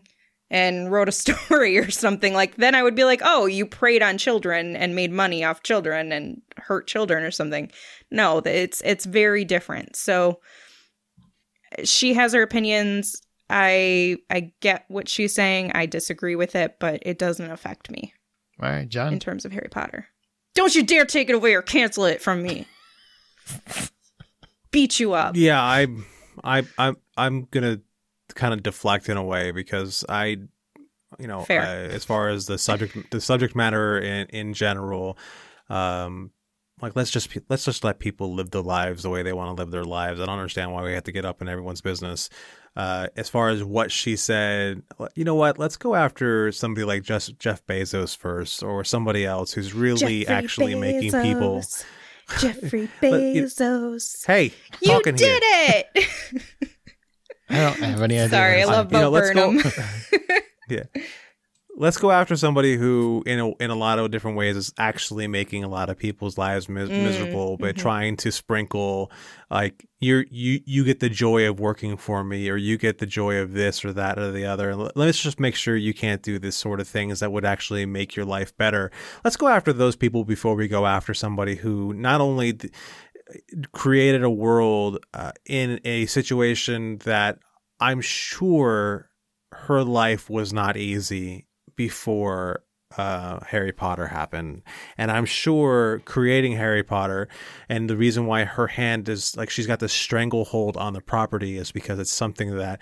and wrote a story or something. Like, then I would be like, oh, you preyed on children and made money off children and hurt children or something. No, it's very different. So she has her opinions. I get what she's saying. I disagree with it, but it doesn't affect me. All right, John. In terms of Harry Potter. Don't you dare take it away or cancel it from me. beat you up. Yeah, I'm gonna kind of deflect in a way because as far as the subject matter in general, like let's just let people live their lives the way they want to live their lives. I don't understand why we have to get up in everyone's business. As far as what she said, you know what? Let's go after somebody like Jeff Bezos first, or somebody else who's really making people. Jeffrey Bezos. Hey, you did here. it. I don't have any idea. Sorry, I love Bo Burnham. Yeah. Let's go after somebody who, in a lot of different ways, is actually making a lot of people's lives miserable, but trying to sprinkle, like, you get the joy of working for me, or you get the joy of this or that or the other. And let's just make sure you can't do this sort of things that would actually make your life better. Let's go after those people before we go after somebody who not only created a world in a situation that I'm sure her life was not easy before Harry Potter happened. And I'm sure creating Harry Potter, and the reason why her hand is like she's got this stranglehold on the property, is because it's something that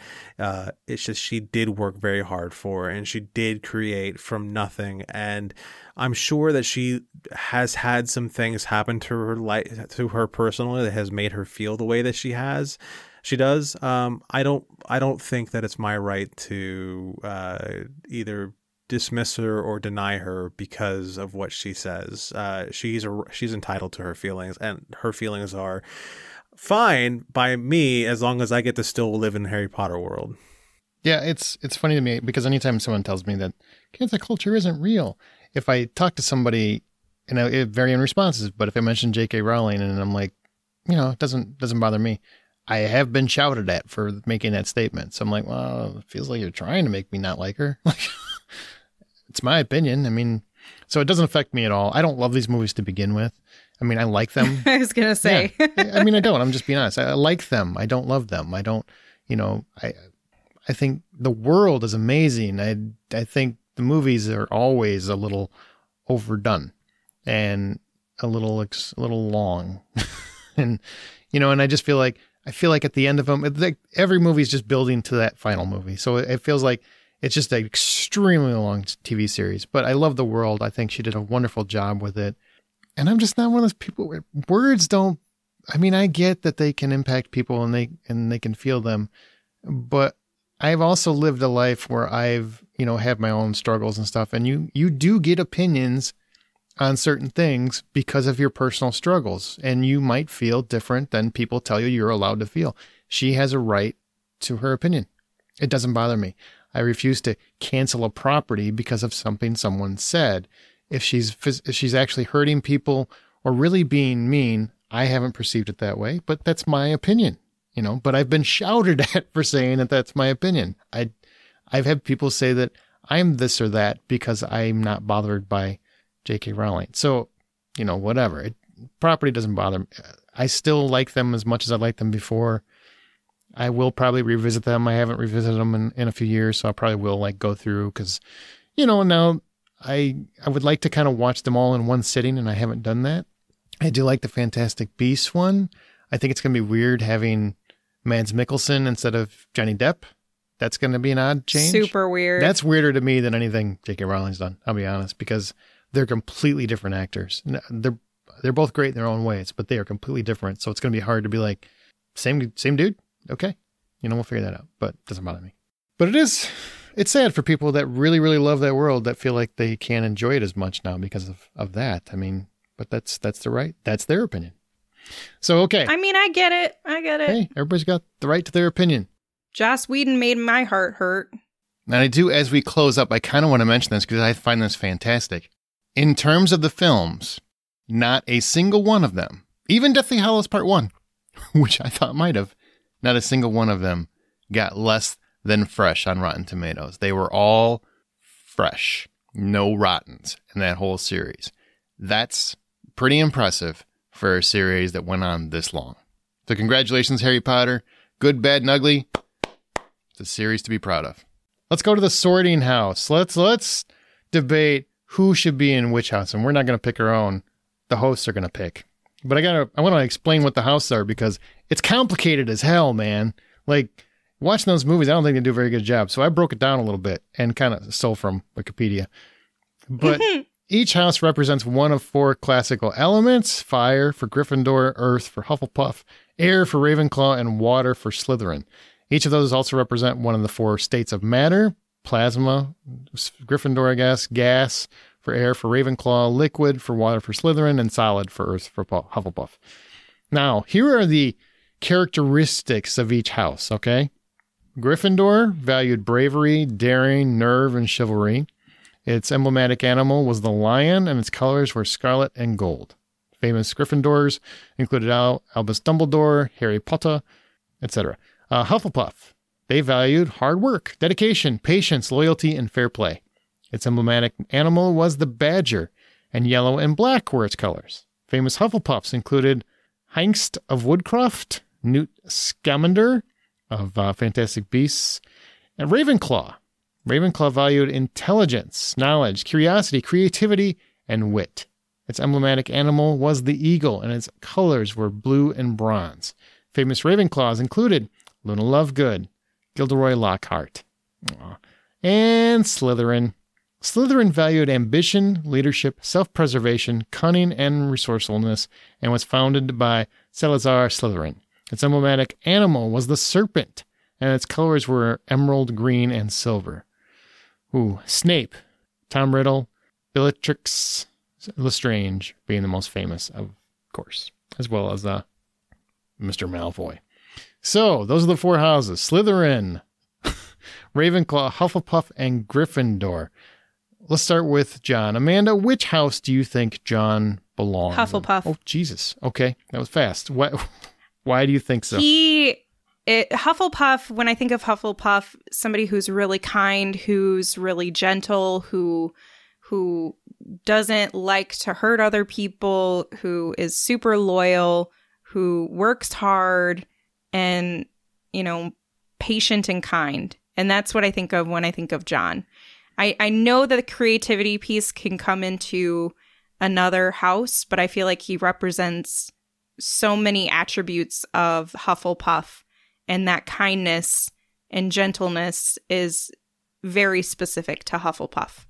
it's just she did work very hard for, and she did create from nothing. And I'm sure that she has had some things happen to her life, to her personally, that has made her feel the way that she does. I don't think that it's my right to either dismiss her or deny her because of what she says. She's entitled to her feelings, and her feelings are fine by me as long as I get to still live in Harry Potter world. Yeah, it's funny to me because anytime someone tells me that cancel culture isn't real, if I talk to somebody, varying responses, but if I mention J.K. Rowling and I'm like, it doesn't bother me. I have been shouted at for making that statement. So I'm like, well, it feels like you're trying to make me not like her. Like, it's my opinion. I mean, so it doesn't affect me at all. I don't love these movies to begin with. I mean, I like them. I was going to say. Yeah. I mean, I don't. I'm just being honest. I like them. I don't love them. I don't, I think the world is amazing. I think the movies are always a little overdone and a little long. And, and I just feel like at the end of them, every movie is just building to that final movie. So it feels like it's just an extremely long TV series. But I love the world. I think she did a wonderful job with it. And I'm just not one of those people where words don't. I mean, I get that they can impact people and they can feel them. But I've also lived a life where I've, had my own struggles and stuff. And you do get opinions on certain things because of your personal struggles, and you might feel different than people tell you you're allowed to feel. She has a right to her opinion. It doesn't bother me. I refuse to cancel a property because of something someone said. If she's actually hurting people or really being mean, I haven't perceived it that way, but that's my opinion, but I've been shouted at for saying that that's my opinion. I've had people say that I'm this or that because I'm not bothered by J.K. Rowling. So, whatever. Property doesn't bother me. I still like them as much as I liked them before. I will probably revisit them. I haven't revisited them in a few years, so I probably will go through because, now I would like to kind of watch them all in one sitting, and I haven't done that. I do like the Fantastic Beasts one. I think it's going to be weird having Mads Mikkelsen instead of Johnny Depp. That's going to be an odd change. Super weird. That's weirder to me than anything J.K. Rowling's done, I'll be honest, because they're completely different actors. They're both great in their own ways, but they are completely different. So it's going to be hard to be like, same dude? Okay. We'll figure that out, but it doesn't bother me. But it's sad for people that really, really love that world that feel like they can't enjoy it as much now because of that. I mean, but that's their opinion. So, okay. I mean, I get it. Hey, everybody's got the right to their opinion. Joss Whedon made my heart hurt. And I do, as we close up, I kind of want to mention this because I find this fantastic. In terms of the films, not a single one of them, even Deathly Hallows Part 1, which I thought might have, not a single one of them got less than fresh on Rotten Tomatoes. They were all fresh, no rottens in that whole series. That's pretty impressive for a series that went on this long. So congratulations, Harry Potter. Good, bad, and ugly. It's a series to be proud of. Let's go to the sorting house. Let's debate who should be in which house, and we're not going to pick our own. The hosts are going to pick. But I want to explain what the houses are because it's complicated as hell, man. Like, watching those movies, I don't think they do a very good job. So I broke it down a little bit and kind of stole from Wikipedia. But each house represents one of 4 classical elements: fire for Gryffindor, earth for Hufflepuff, air for Ravenclaw, and water for Slytherin. Each of those also represent one of the 4 states of matter: plasma, Gryffindor, I guess, gas for air for Ravenclaw, liquid for water for Slytherin, and solid for earth for Hufflepuff. Now, here are the characteristics of each house, okay? Gryffindor valued bravery, daring, nerve, and chivalry. Its emblematic animal was the lion, and its colors were scarlet and gold. Famous Gryffindors included Albus Dumbledore, Harry Potter, etc. Hufflepuff, they valued hard work, dedication, patience, loyalty, and fair play. Its emblematic animal was the badger, and yellow and black were its colors. Famous Hufflepuffs included Hengst of Woodcroft, Newt Scamander of Fantastic Beasts, and Ravenclaw. Ravenclaw valued intelligence, knowledge, curiosity, creativity, and wit. Its emblematic animal was the eagle, and its colors were blue and bronze. Famous Ravenclaws included Luna Lovegood, Gilderoy Lockhart, and Slytherin. Slytherin valued ambition, leadership, self-preservation, cunning, and resourcefulness, and was founded by Salazar Slytherin. Its emblematic animal was the serpent, and its colors were emerald green and silver. Snape, Tom Riddle, Bellatrix Lestrange being the most famous, of course, as well as Mr. Malfoy. So, those are the 4 houses: Slytherin, Ravenclaw, Hufflepuff, and Gryffindor. Let's start with John. Amanda, which house do you think John belongs Hufflepuff. in? Oh, Jesus. Okay, that was fast. Why do you think so? Hufflepuff, when I think of Hufflepuff, somebody who's really kind, who's really gentle, who doesn't like to hurt other people, who is super loyal, who works hard, and, patient and kind. And that's what I think of when I think of John. I know that the creativity piece can come into another house, but I feel like he represents so many attributes of Hufflepuff, and that kindness and gentleness is very specific to Hufflepuff.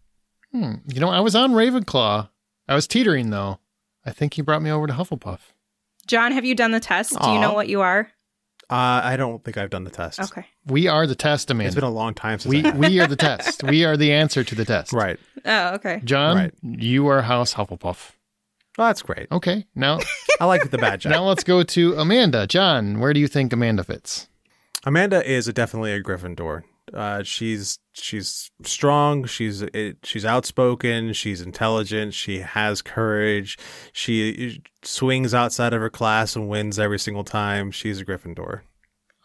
I was on Ravenclaw. I was teetering, though. I think he brought me over to Hufflepuff. John, have you done the test? Do you know what you are? I don't think I've done the test. Okay. We are the test, Amanda. It's been a long time since we are the test. We are the answer to the test. Right. Oh, okay. John, Right. You are House Hufflepuff. Oh, that's great. Okay, now I like the bad job. now let's go to Amanda. John, where do you think Amanda fits? Amanda is definitely a Gryffindor. She's strong. She's outspoken. She's intelligent. She has courage. She swings outside of her class and wins every single time. She's a Gryffindor.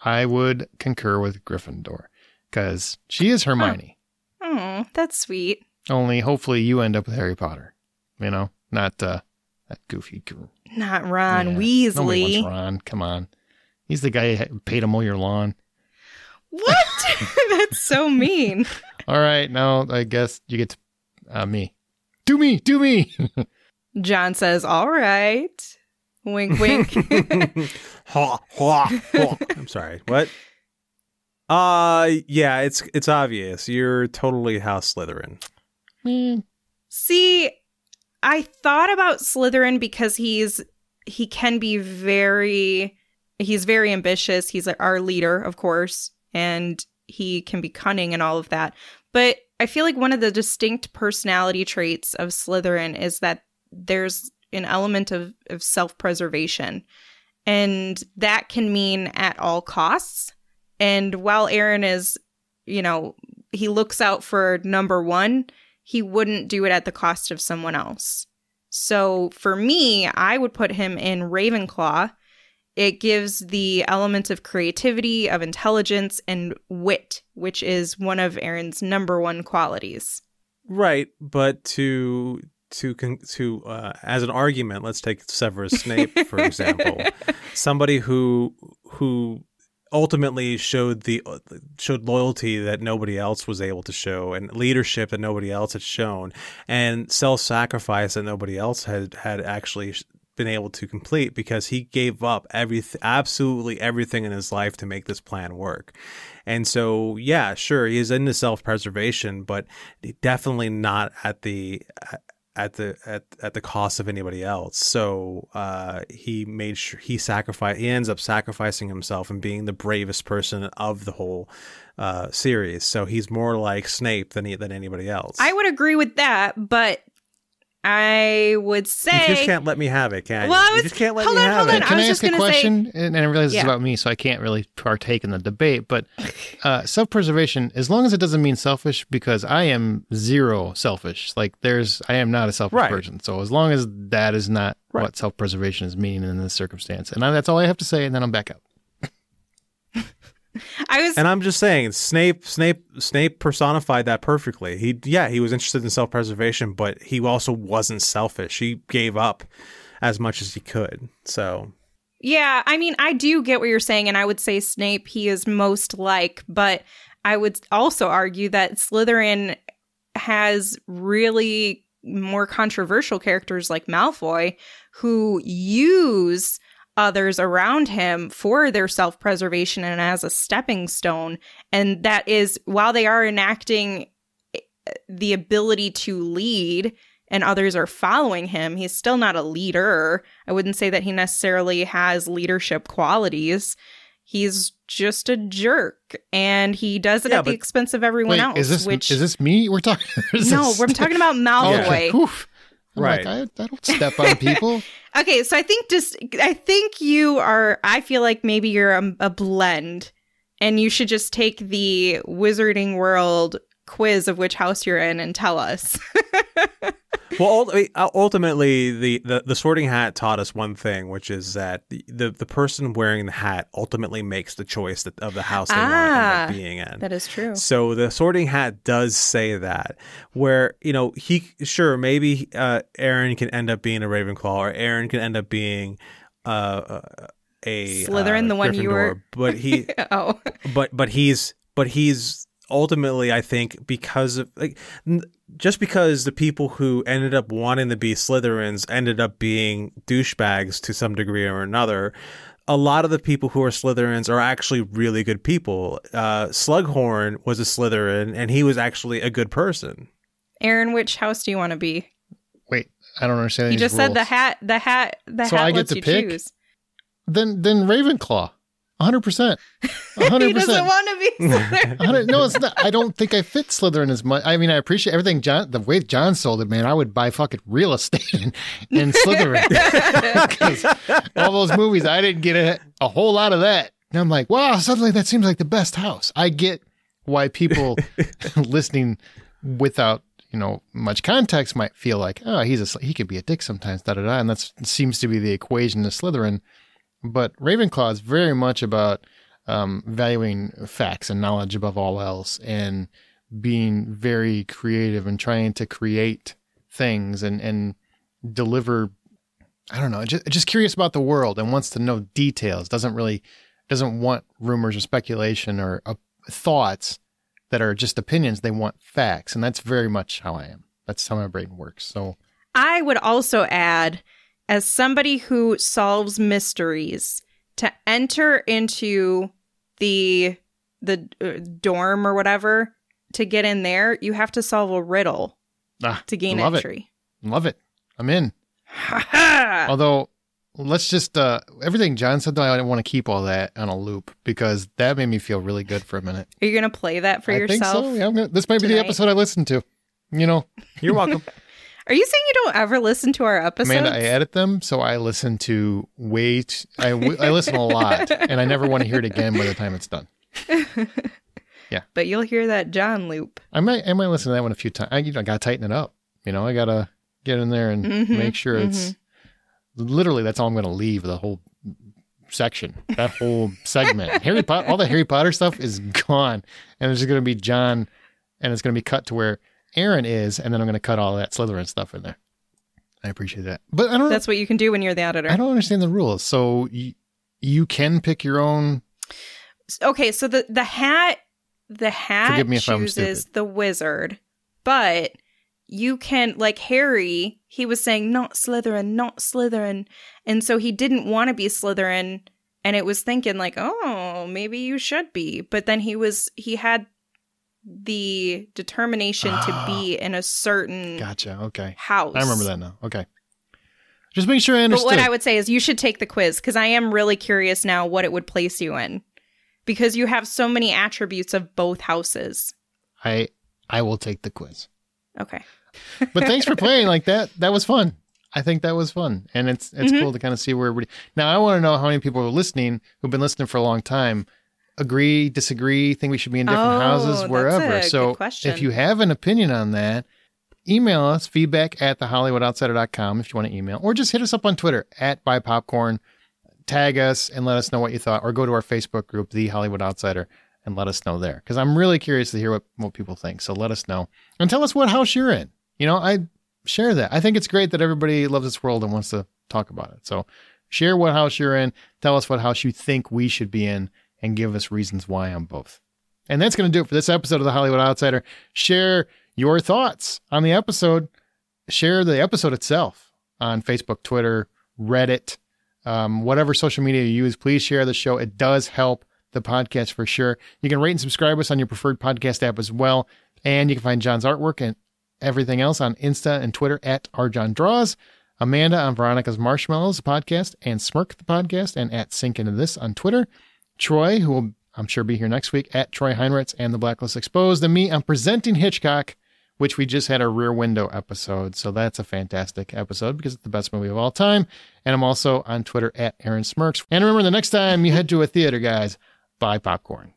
I would concur with Gryffindor because she is Hermione. Oh, that's sweet. Only hopefully you end up with Harry Potter. Not that goofy girl. Not Ron Nobody Weasley. wants Ron. Come on. He's the guy who paid to mow your lawn. What? That's so mean. All right, now I guess you get to me. Do me. John says, all right. Wink, wink. Ha, ha, ha. I'm sorry. What? Yeah, it's obvious. You're totally House Slytherin. See, I thought about Slytherin because he's very ambitious. He's our leader, of course, and he can be cunning and all of that. But I feel like one of the distinct personality traits of Slytherin is that there's an element of self-preservation. And that can mean at all costs. And while Aaron is, he looks out for number one, he wouldn't do it at the cost of someone else. So for me, I would put him in Ravenclaw. It gives the element of creativity, of intelligence, and wit, which is one of Aaron's number one qualities. Right, but to as an argument, let's take Severus Snape for example, somebody who ultimately showed loyalty that nobody else was able to show, and leadership that nobody else had shown, and self-sacrifice that nobody else had actually been able to complete because he gave up absolutely everything in his life to make this plan work. And so, yeah, sure, he is into self-preservation, but definitely not at the cost of anybody else. So he made sure he ends up sacrificing himself and being the bravest person of the whole series. So he's more like Snape than anybody else. I would agree with that, but I would say you just can't let me have it, can you? Well, You just can't let me have it. Can I ask a question? And I realize Yeah. it's about me, so I can't really partake in the debate. But self-preservation, as long as it doesn't mean selfish, because I am zero selfish. Like I am not a selfish person. So as long as that is not what self-preservation is mean in this circumstance, and that's all I have to say, and then I'm back up. And I'm just saying, Snape personified that perfectly. He was interested in self-preservation, but he also wasn't selfish. He gave up as much as he could. So, yeah, I mean, I do get what you're saying, and I would say Snape he is most like, but I would also argue that Slytherin has really more controversial characters like Malfoy who use others around him for their self-preservation and as a stepping stone. And that is, while they are enacting the ability to lead and others are following him, he's still not a leader. I wouldn't say that he necessarily has leadership qualities. He's just a jerk, and he does it at the expense of everyone else. Is this me we're talking? No, we're talking about Malfoy. Okay. Right. I don't step on people. Okay, so I feel like maybe you're a blend, and you should just take the Wizarding World quiz of which house you're in and tell us. Well, ultimately, the Sorting Hat taught us one thing, which is that the person wearing the hat ultimately makes the choice of the house they want to end up being in. That is true. So the Sorting Hat does say that, where, maybe Aaron can end up being a Ravenclaw, or Aaron can end up being a Slytherin, the one Gryffindor, you were. But he, but he's ultimately, I think, because of just because the people who ended up wanting to be Slytherins ended up being douchebags to some degree or another, a lot of the people who are Slytherins are actually really good people. Slughorn was a Slytherin, and he was actually a good person. Aaron, which house do you want to be? Wait, I don't understand. You just rules. said the hat. So I get lets to you pick? choose. Then Ravenclaw. 100%. 100%. He doesn't want to be Slytherin. No, it's not. I don't think I fit Slytherin as much. I mean, I appreciate everything the way John sold it, man. I would buy fucking real estate in Slytherin. Because all those movies, I didn't get a whole lot of that. And I'm like, wow, suddenly that seems like the best house. I get why people listening without, much context might feel like, oh, he could be a dick sometimes, da-da-da. And that seems to be the equation to Slytherin. But Ravenclaw is very much about valuing facts and knowledge above all else, and being very creative and trying to create things and deliver. I don't know, just curious about the world and wants to know details. Doesn't want rumors or speculation or thoughts that are just opinions. They want facts, and that's very much how I am. That's how my brain works. So I would also add, as somebody who solves mysteries, to enter into the dorm or whatever, to get in there, you have to solve a riddle to gain entry. Love it. I'm in. Although, let's just, everything John said, though, I don't want to keep all that on a loop, because that made me feel really good for a minute. Are you going to play that for yourself? I think so. Yeah, this might be the episode I listen to. You're welcome. Are you saying you don't ever listen to our episodes? Amanda, I edit them, so I listen to I listen a lot, and I never want to hear it again by the time it's done. Yeah. But you'll hear that John loop. I might listen to that one a few times. I got to tighten it up. I got to get in there and make sure it's literally, that's all I'm going to leave, the whole section, that whole segment. Harry Potter, all the Harry Potter stuff is gone, and it's just going to be John, and it's going to be cut to where Aaron is, and then I'm going to cut all that Slytherin stuff in there. I appreciate that. But I don't. That's what you can do when you're the editor. I don't understand the rules. So you can pick your own. Okay, so the hat chooses the wizard, but you can, like Harry, he was saying, not Slytherin, not Slytherin. And so he didn't want to be Slytherin. And it was thinking like, oh, maybe you should be. But then he had the determination to be in a certain house. I remember that now. Okay. Just make sure I understood. But what I would say is you should take the quiz, because I am really curious now what it would place you in. Because you have so many attributes of both houses. I will take the quiz. Okay. But thanks for playing like that. That was fun. I think that was fun. And it's cool to kind of see where everybody... Now, I want to know how many people are listening who've been listening for a long time. Agree, disagree, think we should be in different houses, wherever. That's a good question. If you have an opinion on that, email us, feedback@thehollywoodoutsiders.com if you want to email. Or just hit us up on Twitter, @buypopcorn. Tag us and let us know what you thought. Or go to our Facebook group, The Hollywood Outsider, and let us know there. Because I'm really curious to hear what people think. So let us know. And tell us what house you're in. I share that. I think it's great that everybody loves this world and wants to talk about it. So share what house you're in. Tell us what house you think we should be in and give us reasons why on both. And that's going to do it for this episode of The Hollywood Outsider. Share your thoughts on the episode. Share the episode itself on Facebook, Twitter, Reddit, whatever social media you use. Please share the show. It does help the podcast for sure. You can rate and subscribe us on your preferred podcast app as well. And you can find John's artwork and everything else on Insta and Twitter @RJohnDraws. Amanda on Veronica's Marshmallows podcast and Smirk the podcast, and @SinkIntoThis on Twitter. Troy, who will, I'm sure, be here next week, @TroyHeinritz and The Blacklist Exposed. And me, I'm Presenting Hitchcock, which we just had a Rear Window episode. So that's a fantastic episode because it's the best movie of all time. And I'm also on Twitter @AaronSmirks. And remember, the next time you head to a theater, guys, buy popcorn.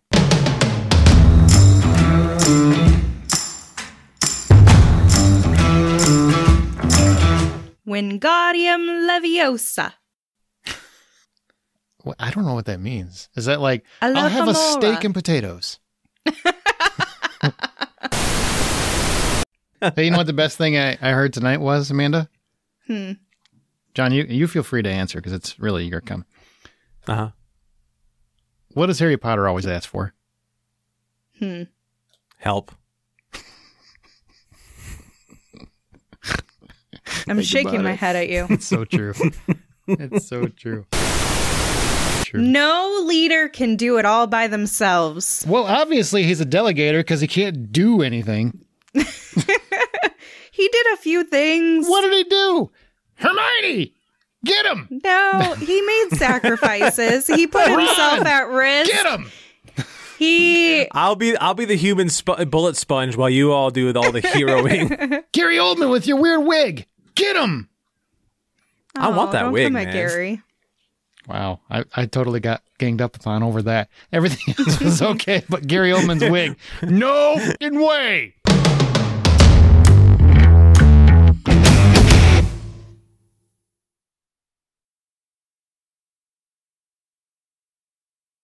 Wingardium Leviosa. Well, I don't know what that means. Is that like, I'll have a steak and potatoes? Hey, you know what the best thing I heard tonight was, Amanda? John, you feel free to answer because it's really your comment. Uh-huh. What does Harry Potter always ask for? Help. I'm shaking my head at you. It's so true. It's so true. No leader can do it all by themselves. Well, obviously he's a delegator because he can't do anything. He did a few things. What did he do? Hermione! Get him! No, he made sacrifices. He put himself at risk. Get him! I'll be the human bullet sponge while you all do all the heroing. Gary Oldman with your weird wig. Get him! I want that wig, man. Gary. Wow, I totally got ganged up on over that. Everything else was okay, but Gary Oldman's wig, no fucking way!